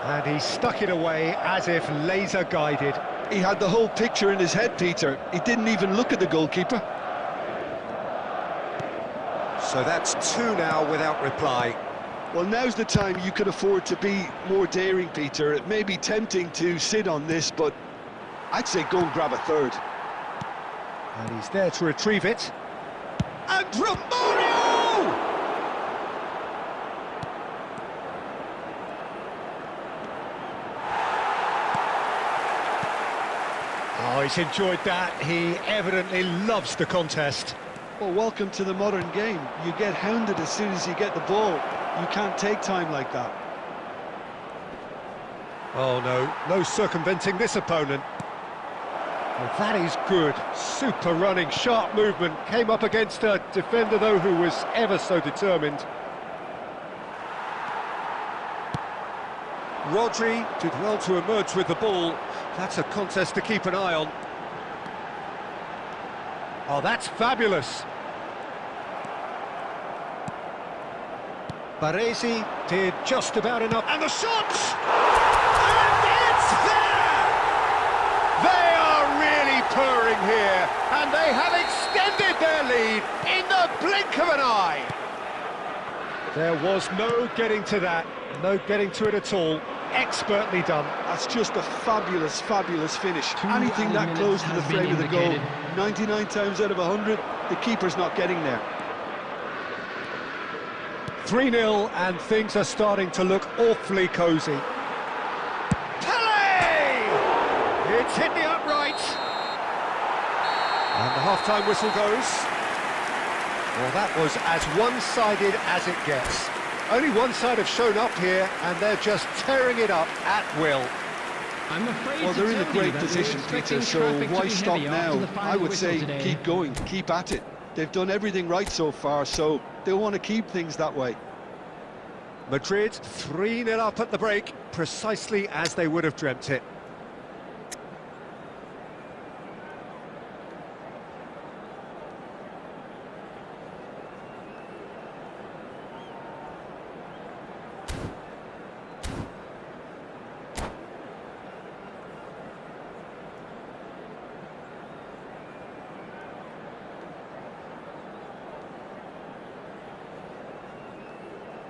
And he stuck it away as if laser-guided. He had the whole picture in his head, Peter. He didn't even look at the goalkeeper. So that's two now without reply. Well, now's the time you can afford to be more daring, Peter. It may be tempting to sit on this, but I'd say go and grab a third. And he's there to retrieve it. And Romario! Oh, he's enjoyed that. He evidently loves the contest. Well, welcome to the modern game. You get hounded as soon as you get the ball. You can't take time like that. Oh no circumventing this opponent. Well, that is good. Super running, sharp movement. Came up against a defender, though, who was ever so determined. Rodri did well to emerge with the ball. That's a contest to keep an eye on. Oh, that's fabulous. Baresi did just about enough. And the shot! And it's there! They are really purring here, and they have extended their lead in the blink of an eye. There was no getting to that, no getting to it at all. Expertly done. That's just a fabulous, fabulous finish. Anything that close to the frame of the goal, 99 times out of 100, the keeper's not getting there. 3-0, and things are starting to look awfully cosy. Pele! It's hit the upright. And the half-time whistle goes. Well, that was as one-sided as it gets. Only one side have shown up here, and they're just tearing it up at will. I'm afraid well, they're in a great position, Peter, so why stop now? I would say keep going, keep at it. They've done everything right so far, so they'll want to keep things that way. Madrid 3-0 up at the break, precisely as they would have dreamt it.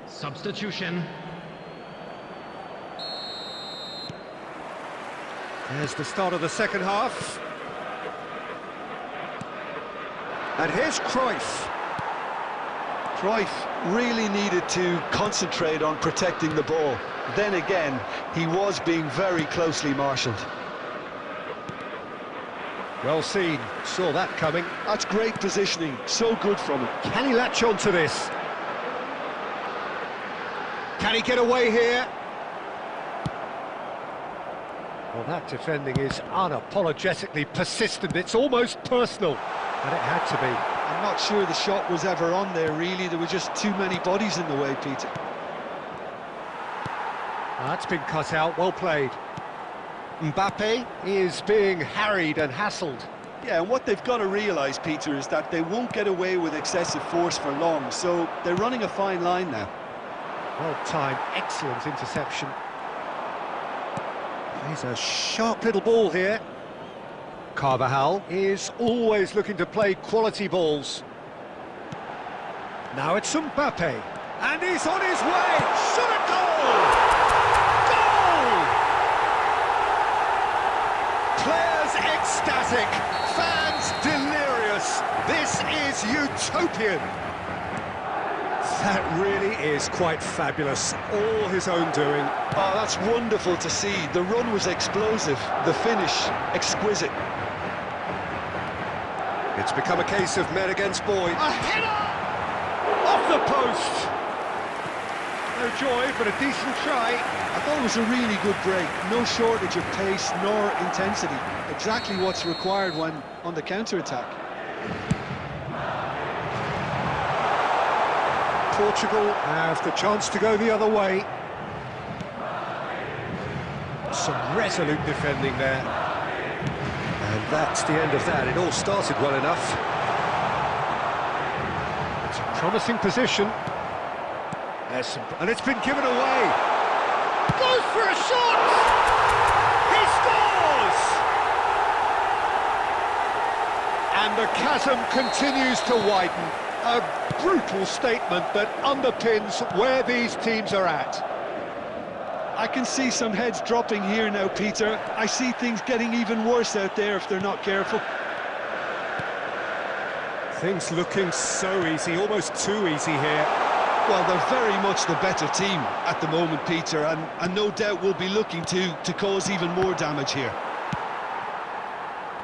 Substitution. There's the start of the second half. And here's Cruyff. Cruyff really needed to concentrate on protecting the ball. Then again, he was being very closely marshalled. Well seen, saw that coming. That's great positioning, so good from him. Can he latch on to this? Can he get away here? Well, that defending is unapologetically persistent. It's almost personal, and it had to be. I'm not sure the shot was ever on there, really. There were just too many bodies in the way, Peter. That's been cut out, well played. Mbappe is being harried and hassled. Yeah, and what they've got to realise, Peter, is that they won't get away with excessive force for long, so they're running a fine line now. Well-timed, excellent interception. He's a sharp little ball here. Carvajal is always looking to play quality balls. Now it's Mbappe, and he's on his way! Shot a goal! Players ecstatic, fans delirious. This is utopian. That really is quite fabulous, all his own doing. Oh, that's wonderful to see. The run was explosive, the finish exquisite. It's become a case of men against boys. A header! Off the post! No joy, but a decent try. I thought it was a really good break. No shortage of pace nor intensity. Exactly what's required when on the counter-attack. Portugal have the chance to go the other way. Some resolute defending there. And that's the end of that. It all started well enough. It's a promising position. And it's been given away. Goes for a shot! He scores! And the chasm continues to widen. A brutal statement that underpins where these teams are at. I can see some heads dropping here now, Peter. I see things getting even worse out there if they're not careful. Things looking so easy, almost too easy here. Well, they're very much the better team at the moment, Peter, and no doubt will be looking to cause even more damage here.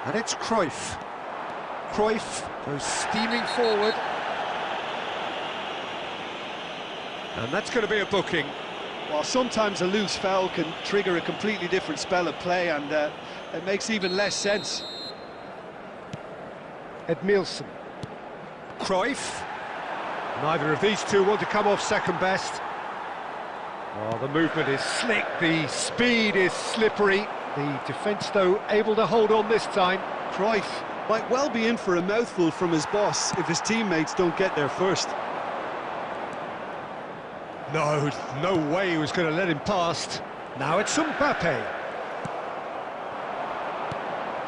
And it's Cruyff. Cruyff goes steaming forward. And that's going to be a booking. Well, sometimes a loose foul can trigger a completely different spell of play, and it makes even less sense. Edmilson. Cruyff. Neither of these two want to come off second best. Oh, the movement is slick, the speed is slippery. The defence, though, able to hold on this time. Cruyff might well be in for a mouthful from his boss if his teammates don't get there first. No way he was going to let him past. Now it's Mbappe.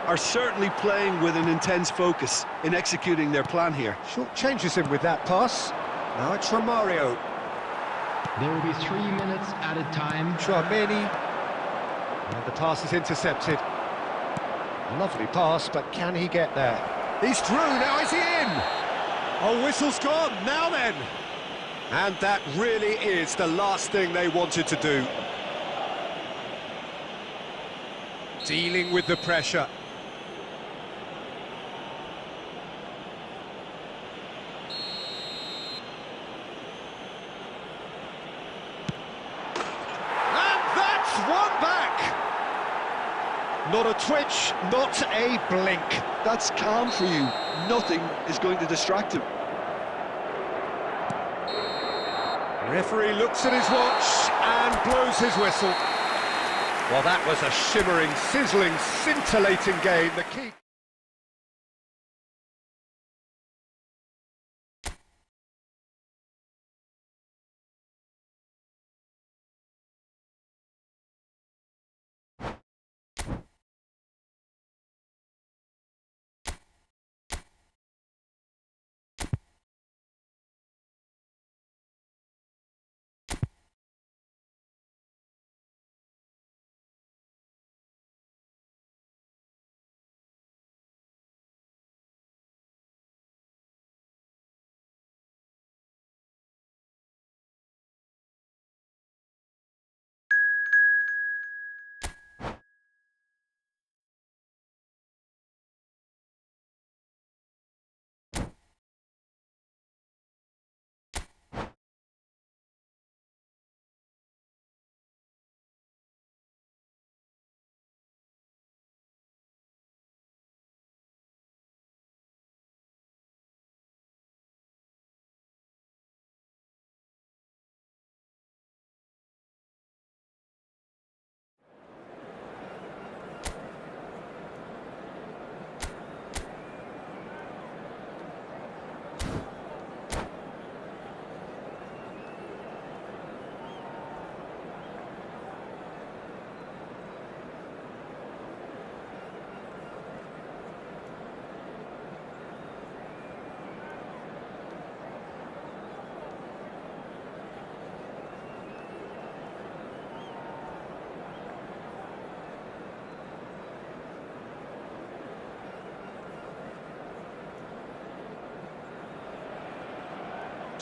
Are certainly playing with an intense focus in executing their plan here. Short changes him with that pass. Now it's Romario. There will be 3 minutes added time. Tchouameni. And the pass is intercepted. Lovely pass, but can he get there? He's through, now is he in? Oh, whistle's gone, now then. And that really is the last thing they wanted to do. Dealing with the pressure. And that's one back. Not a twitch, not a blink. That's calm for you. Nothing is going to distract him. Referee looks at his watch and blows his whistle. Well, that was a shimmering, sizzling, scintillating game. The key...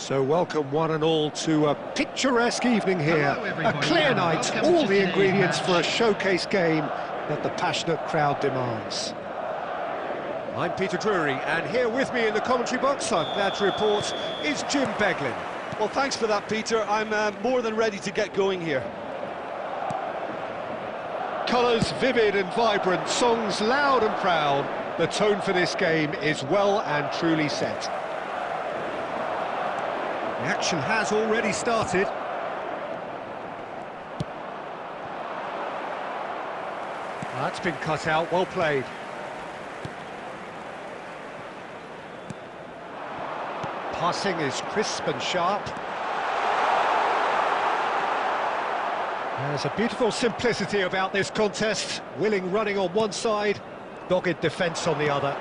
So welcome one and all to a picturesque evening here. Hello, A clear and night, welcome all to the today's ingredients match. for a showcase game that the passionate crowd demands. I'm Peter Drury, and here with me in the commentary box, I'm glad to report, is Jim Beglin. Well, thanks for that, Peter. I'm more than ready to get going here. Colours vivid and vibrant, songs loud and proud. The tone for this game is well and truly set. The action has already started. That's been cut out, well played. Passing is crisp and sharp. There's a beautiful simplicity about this contest. Willing running on one side, dogged defence on the other.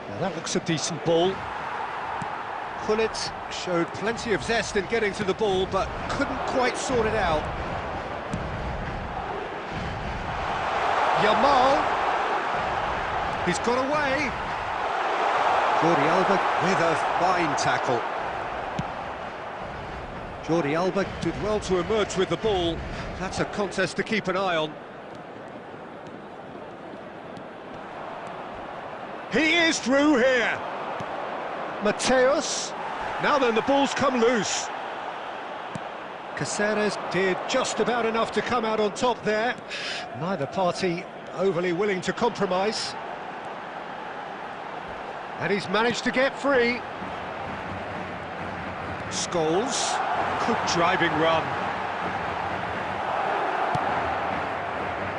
Now that looks a decent ball. Pullet showed plenty of zest in getting to the ball, but couldn't quite sort it out. Yamal. He's got away. Jordi Alba with a fine tackle. Jordi Alba did well to emerge with the ball. That's a contest to keep an eye on. He is through here. Mateus. Now then, the ball's come loose. Caceres did just about enough to come out on top there. Neither party overly willing to compromise. And he's managed to get free. Scholes, good driving run.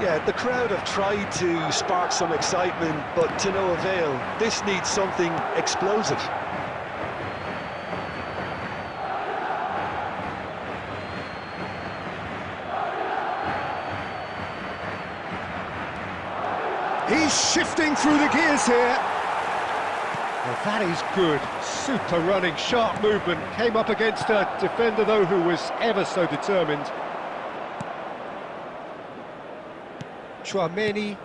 Yeah, the crowd have tried to spark some excitement, but to no avail. This needs something explosive. He's shifting through the gears here. Well, that is good. Super running, sharp movement. Came up against a defender, though, who was ever so determined. Chouameni.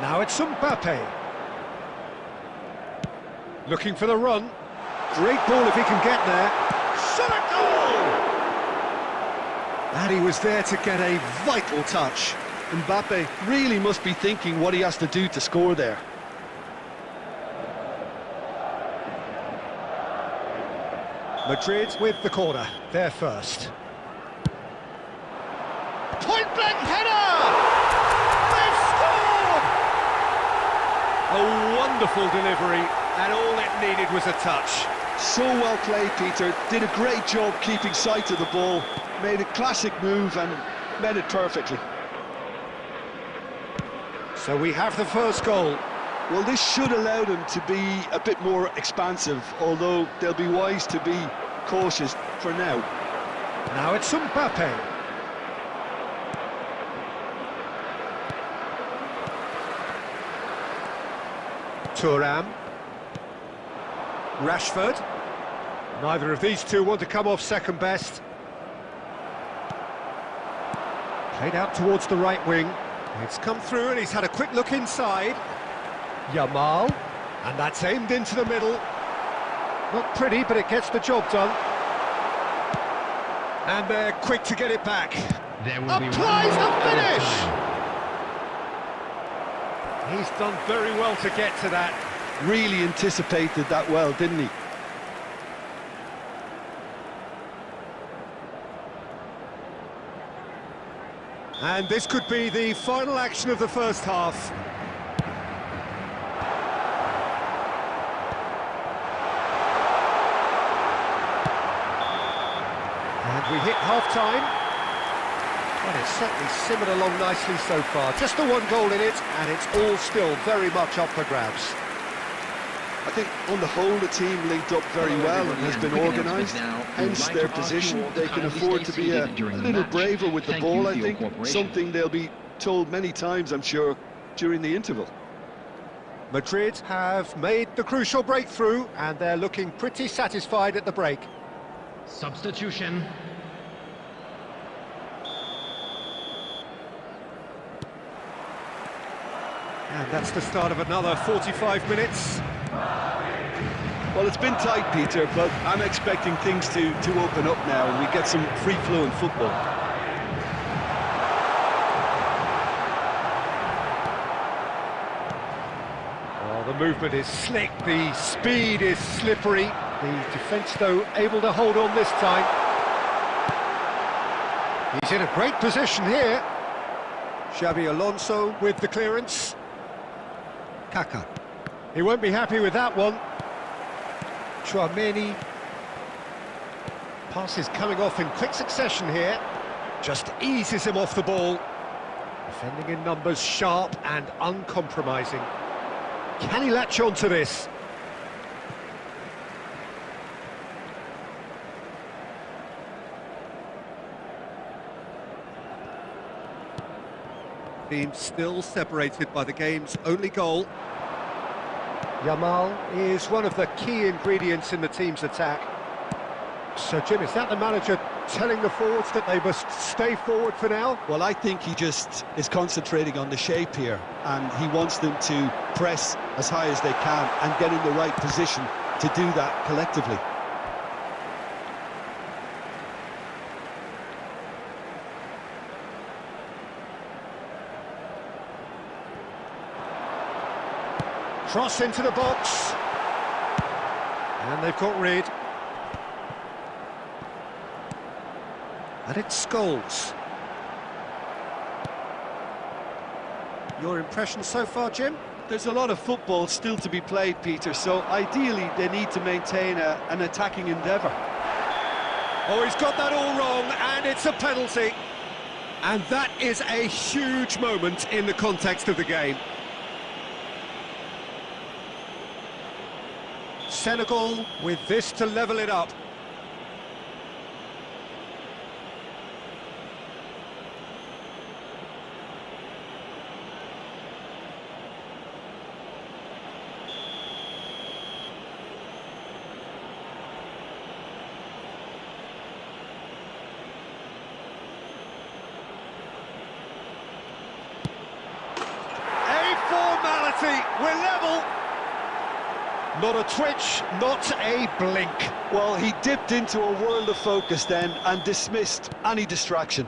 Now it's Mbappe. Looking for the run. Great ball if he can get there. Shot a goal! And he was there to get a vital touch. Mbappe really must be thinking what he has to do to score there. Madrid with the corner, they're first. Point-blank header! They've scored! A wonderful delivery, and all it needed was a touch. So well played, Peter. Did a great job keeping sight of the ball. Made a classic move and met it perfectly. So we have the first goal. Well, this should allow them to be a bit more expansive, although they'll be wise to be cautious for now. Now it's Mbappe. Thuram. Rashford. Neither of these two want to come off second best. Played out towards the right wing. It's come through and he's had a quick look inside. Yamal, and that's aimed into the middle. Not pretty, but it gets the job done. And they're quick to get it back. There will Applies the finish! He's done very well to get to that. Really anticipated that well, didn't he? And this could be the final action of the first half. And we hit half-time. And it's certainly simmered along nicely so far. Just the one goal in it, and it's all still very much up for grabs. I think on the whole the team linked up very well and has been organised, hence their position. They can afford to be a little braver with the ball, I think, something they'll be told many times, I'm sure, during the interval. Madrid have made the crucial breakthrough, and they're looking pretty satisfied at the break. Substitution. And that's the start of another 45 minutes. Well, it's been tight, Peter, but I'm expecting things to open up now and we get some free-flowing football. Oh, the movement is slick, the speed is slippery. The defence, though, able to hold on this time. He's in a great position here. Xabi Alonso with the clearance. Kaka. He won't be happy with that one. Chouameni. Passes coming off in quick succession here. Just eases him off the ball. Defending in numbers, sharp and uncompromising. Can he latch on to this? Team still separated by the game's only goal. Yamal is one of the key ingredients in the team's attack. So, Jim, is that the manager telling the forwards that they must stay forward for now? Well, I think he just is concentrating on the shape here, and he wants them to press as high as they can and get in the right position to do that collectively. Cross into the box. And they've got rid. And it's Scholes. Your impression so far, Jim? There's a lot of football still to be played, Peter, so ideally they need to maintain an attacking endeavour. Oh, he's got that all wrong, and it's a penalty. And that is a huge moment in the context of the game. Senegal with this to level it up. A formality, we're level. Not a twitch, not a blink. Well, he dipped into a world of focus then and dismissed any distraction.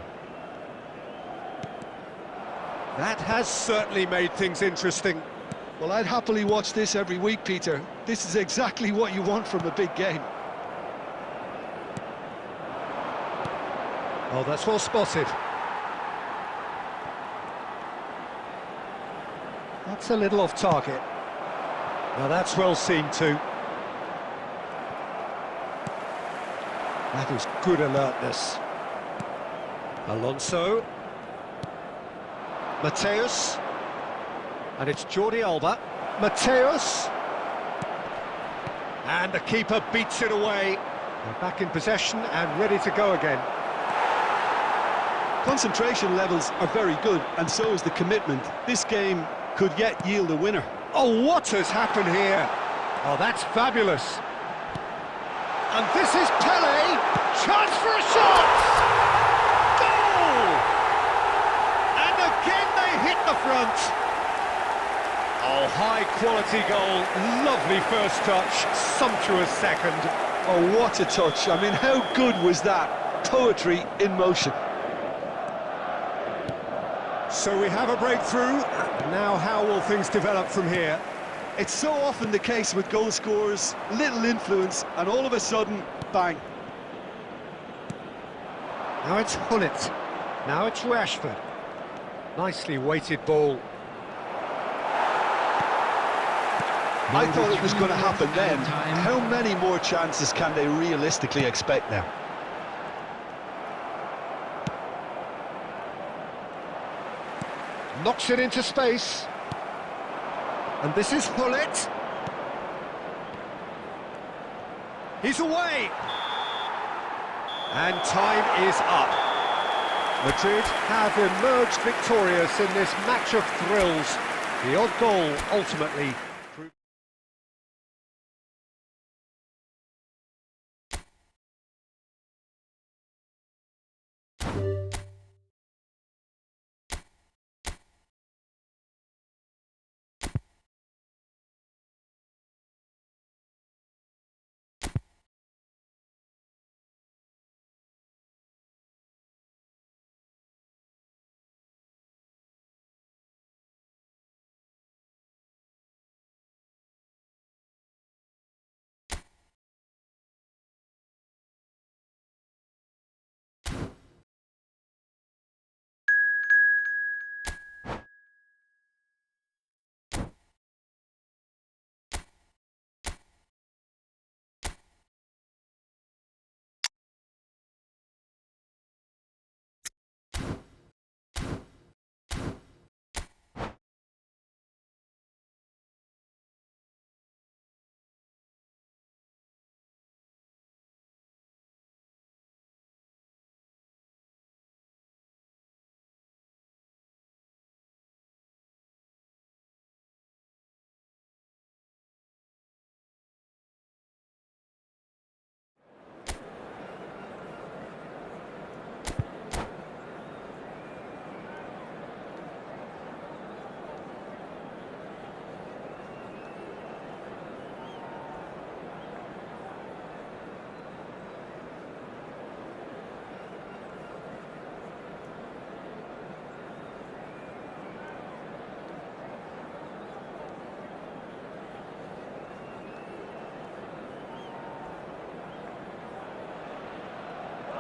That has certainly made things interesting. Well, I'd happily watch this every week, Peter. This is exactly what you want from a big game. Oh, that's well spotted. That's a little off target. Now that's well seen too. That is good alertness. Alonso. Mateus. And it's Jordi Alba. Mateus. And the keeper beats it away. They're back in possession and ready to go again. Concentration levels are very good, and so is the commitment. This game could yet yield a winner. Oh, what has happened here? Oh, that's fabulous. And this is Pele. Chance for a shot! Goal! And again they hit the front. Oh, high-quality goal. Lovely first touch. Sumptuous second. Oh, what a touch. I mean, how good was that? Poetry in motion. So we have a breakthrough. Now how will things develop from here? It's so often the case with goal scorers, little influence, and all of a sudden, bang. Now it's Hullet. Now it's Rashford. Nicely weighted ball. I thought it was going to happen then. How many more chances can they realistically expect now? Knocks it into space. And this is Hullet. He's away. And time is up. Madrid have emerged victorious in this match of thrills. The odd goal ultimately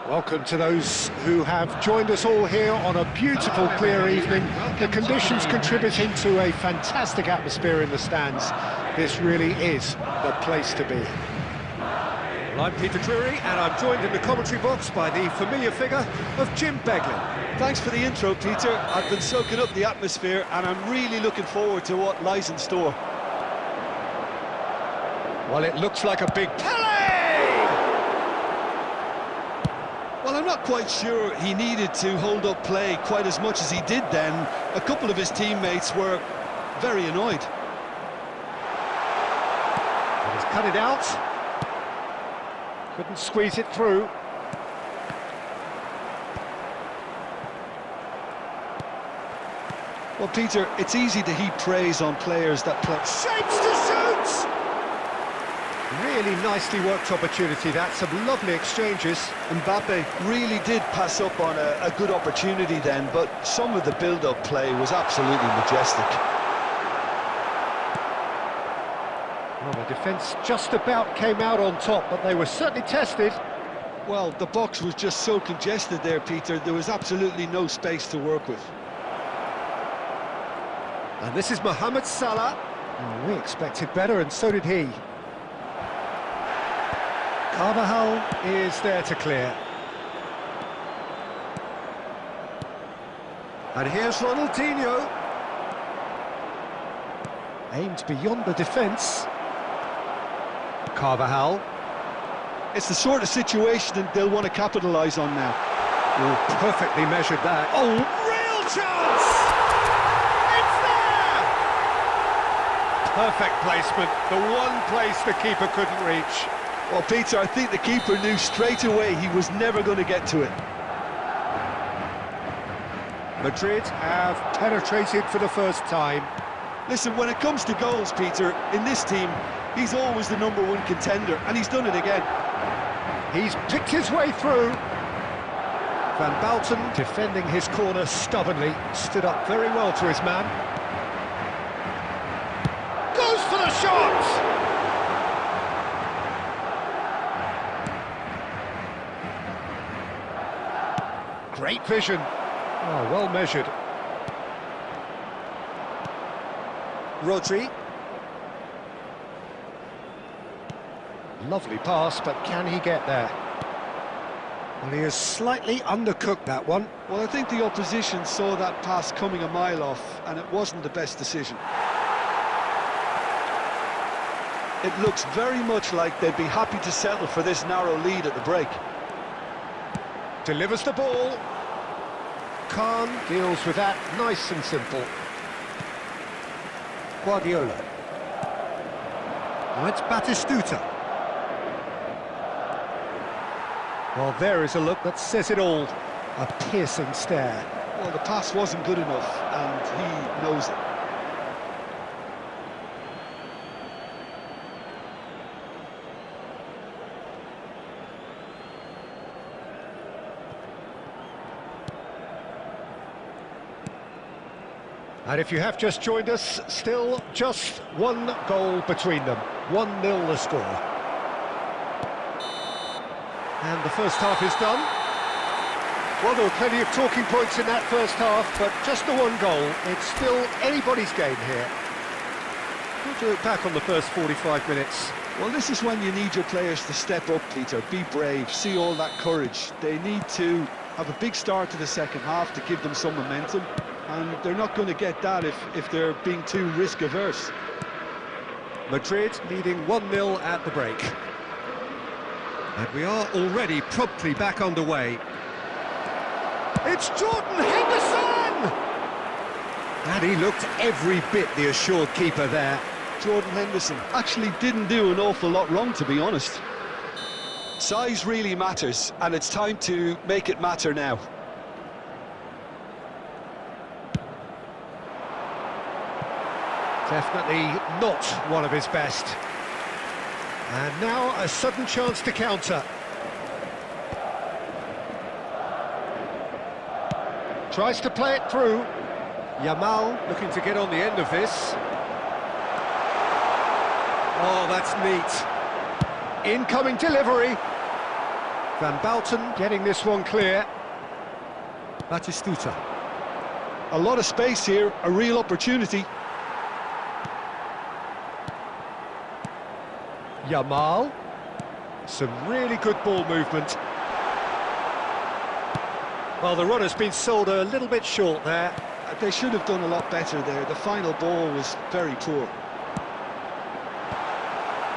Welcome to those who have joined us all here on a beautiful, clear evening. The conditions contributing to a fantastic atmosphere in the stands. This really is the place to be. Well, I'm Peter Drury, and I'm joined in the commentary box by the familiar figure of Jim Beglin. Thanks for the intro, Peter. I've been soaking up the atmosphere, and I'm really looking forward to what lies in store. Well, it looks like a big Pele! Well, I'm not quite sure he needed to hold up play quite as much as he did then. A couple of his teammates were very annoyed. He's cut it out. Couldn't squeeze it through. Well, Peter, it's easy to heap praise on players that play. Shapes to shoot! Really nicely worked opportunity, that. Some lovely exchanges. Mbappe really did pass up on a good opportunity then, but some of the build-up play was absolutely majestic. Well, the defence just about came out on top, but they were certainly tested. Well, the box was just so congested there, Peter. There was absolutely no space to work with. And this is Mohamed Salah. Oh, we expected better, and so did he. Carvajal is there to clear. And here's Ronaldinho. Aimed beyond the defence. Carvajal. It's the sort of situation that they'll want to capitalise on now. Oh, perfectly measured that. Oh, real chance! It's there! Perfect placement, the one place the keeper couldn't reach. Well, Peter, I think the keeper knew straight away he was never going to get to it. Madrid have penetrated for the first time. Listen, when it comes to goals, Peter, in this team, he's always the #1 contender, and he's done it again. He's picked his way through. Van Bouten, defending his corner stubbornly, stood up very well to his man. Goes for the shot! Great vision. Oh, well measured. Rodri. Lovely pass, but can he get there? Well, he has slightly undercooked that one. Well, I think the opposition saw that pass coming a mile off, and it wasn't the best decision. It looks very much like they'd be happy to settle for this narrow lead at the break. Delivers the ball. Khan deals with that, nice and simple. Guardiola. Now it's Batistuta. Well, there is a look that says it all. A piercing stare. Well, the pass wasn't good enough, and he knows it. And if you have just joined us, still just one goal between them. 1-0 the score. And the first half is done. Well, there were plenty of talking points in that first half, but just the one goal. It's still anybody's game here. What do you look back on the first 45 minutes? Well, this is when you need your players to step up, Peter. Be brave, see all that courage. They need to have a big start to the second half to give them some momentum. And they're not going to get that if they're being too risk-averse. Madrid leading 1-0 at the break. And we are already promptly back underway. It's Jordan Henderson! And he looked every bit the assured keeper there. Jordan Henderson actually didn't do an awful lot wrong, to be honest. Size really matters, and it's time to make it matter now. Definitely not one of his best. And now a sudden chance to counter. Tries to play it through. Yamal looking to get on the end of this. Oh, that's neat. Incoming delivery. Van Bouten getting this one clear. Batistuta. A lot of space here, a real opportunity. Yamal. Some really good ball movement. Well, the runner's been sold a little bit short there. They should have done a lot better there. The final ball was very poor.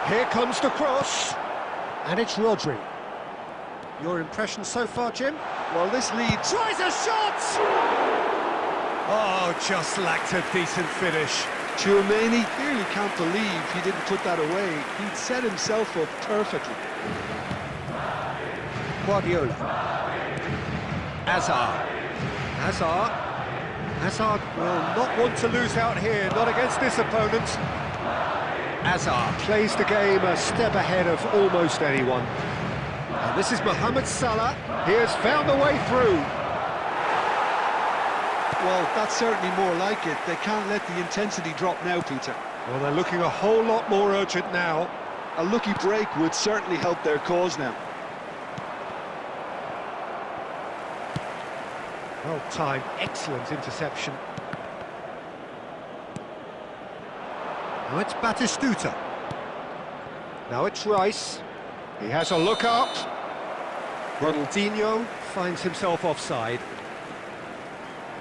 Here comes the cross. And it's Rodri. Your impression so far, Jim? Well, this lead... Tries a shot! Oh, just lacked a decent finish. Tchouaméni clearly can't believe he didn't put that away. He'd set himself up perfectly. Guardiola. Hazard will not want to lose out here, not against this opponent. Hazard plays the game a step ahead of almost anyone. And this is Mohamed Salah. He has found a way through. Well, that's certainly more like it. They can't let the intensity drop now, Peter. Well, they're looking a whole lot more urgent now. A lucky break would certainly help their cause now. Well timed, excellent interception. Now it's Batistuta. Now it's Rice. He has a look up. Ronaldinho finds himself offside.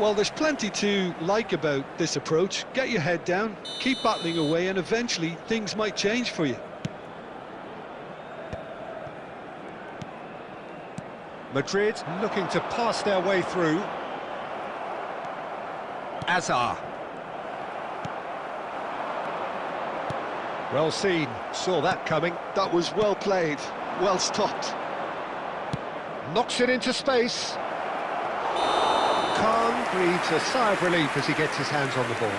Well, there's plenty to like about this approach. Get your head down, keep battling away, and eventually things might change for you. Madrid looking to pass their way through. Hazard. Well seen, saw that coming. That was well played, well stopped. Knocks it into space. Khan breathes a sigh of relief as he gets his hands on the ball.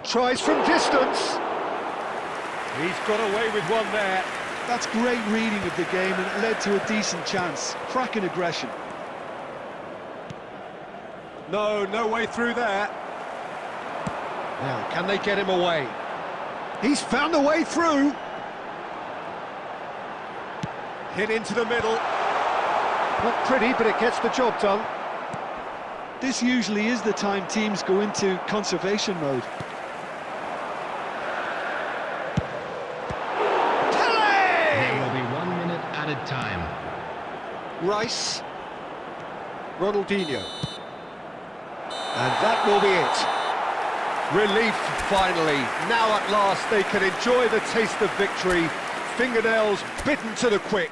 Tries from distance. He's got away with one there. That's great reading of the game, and it led to a decent chance. Cracking aggression. No way through there. Now, can they get him away? He's found a way through. Hit into the middle. Not pretty, but it gets the job done. This usually is the time teams go into conservation mode. There will be 1 minute added time. Rice. Ronaldinho. And that will be it. Relief, finally. Now at last they can enjoy the taste of victory. Fingernails bitten to the quick.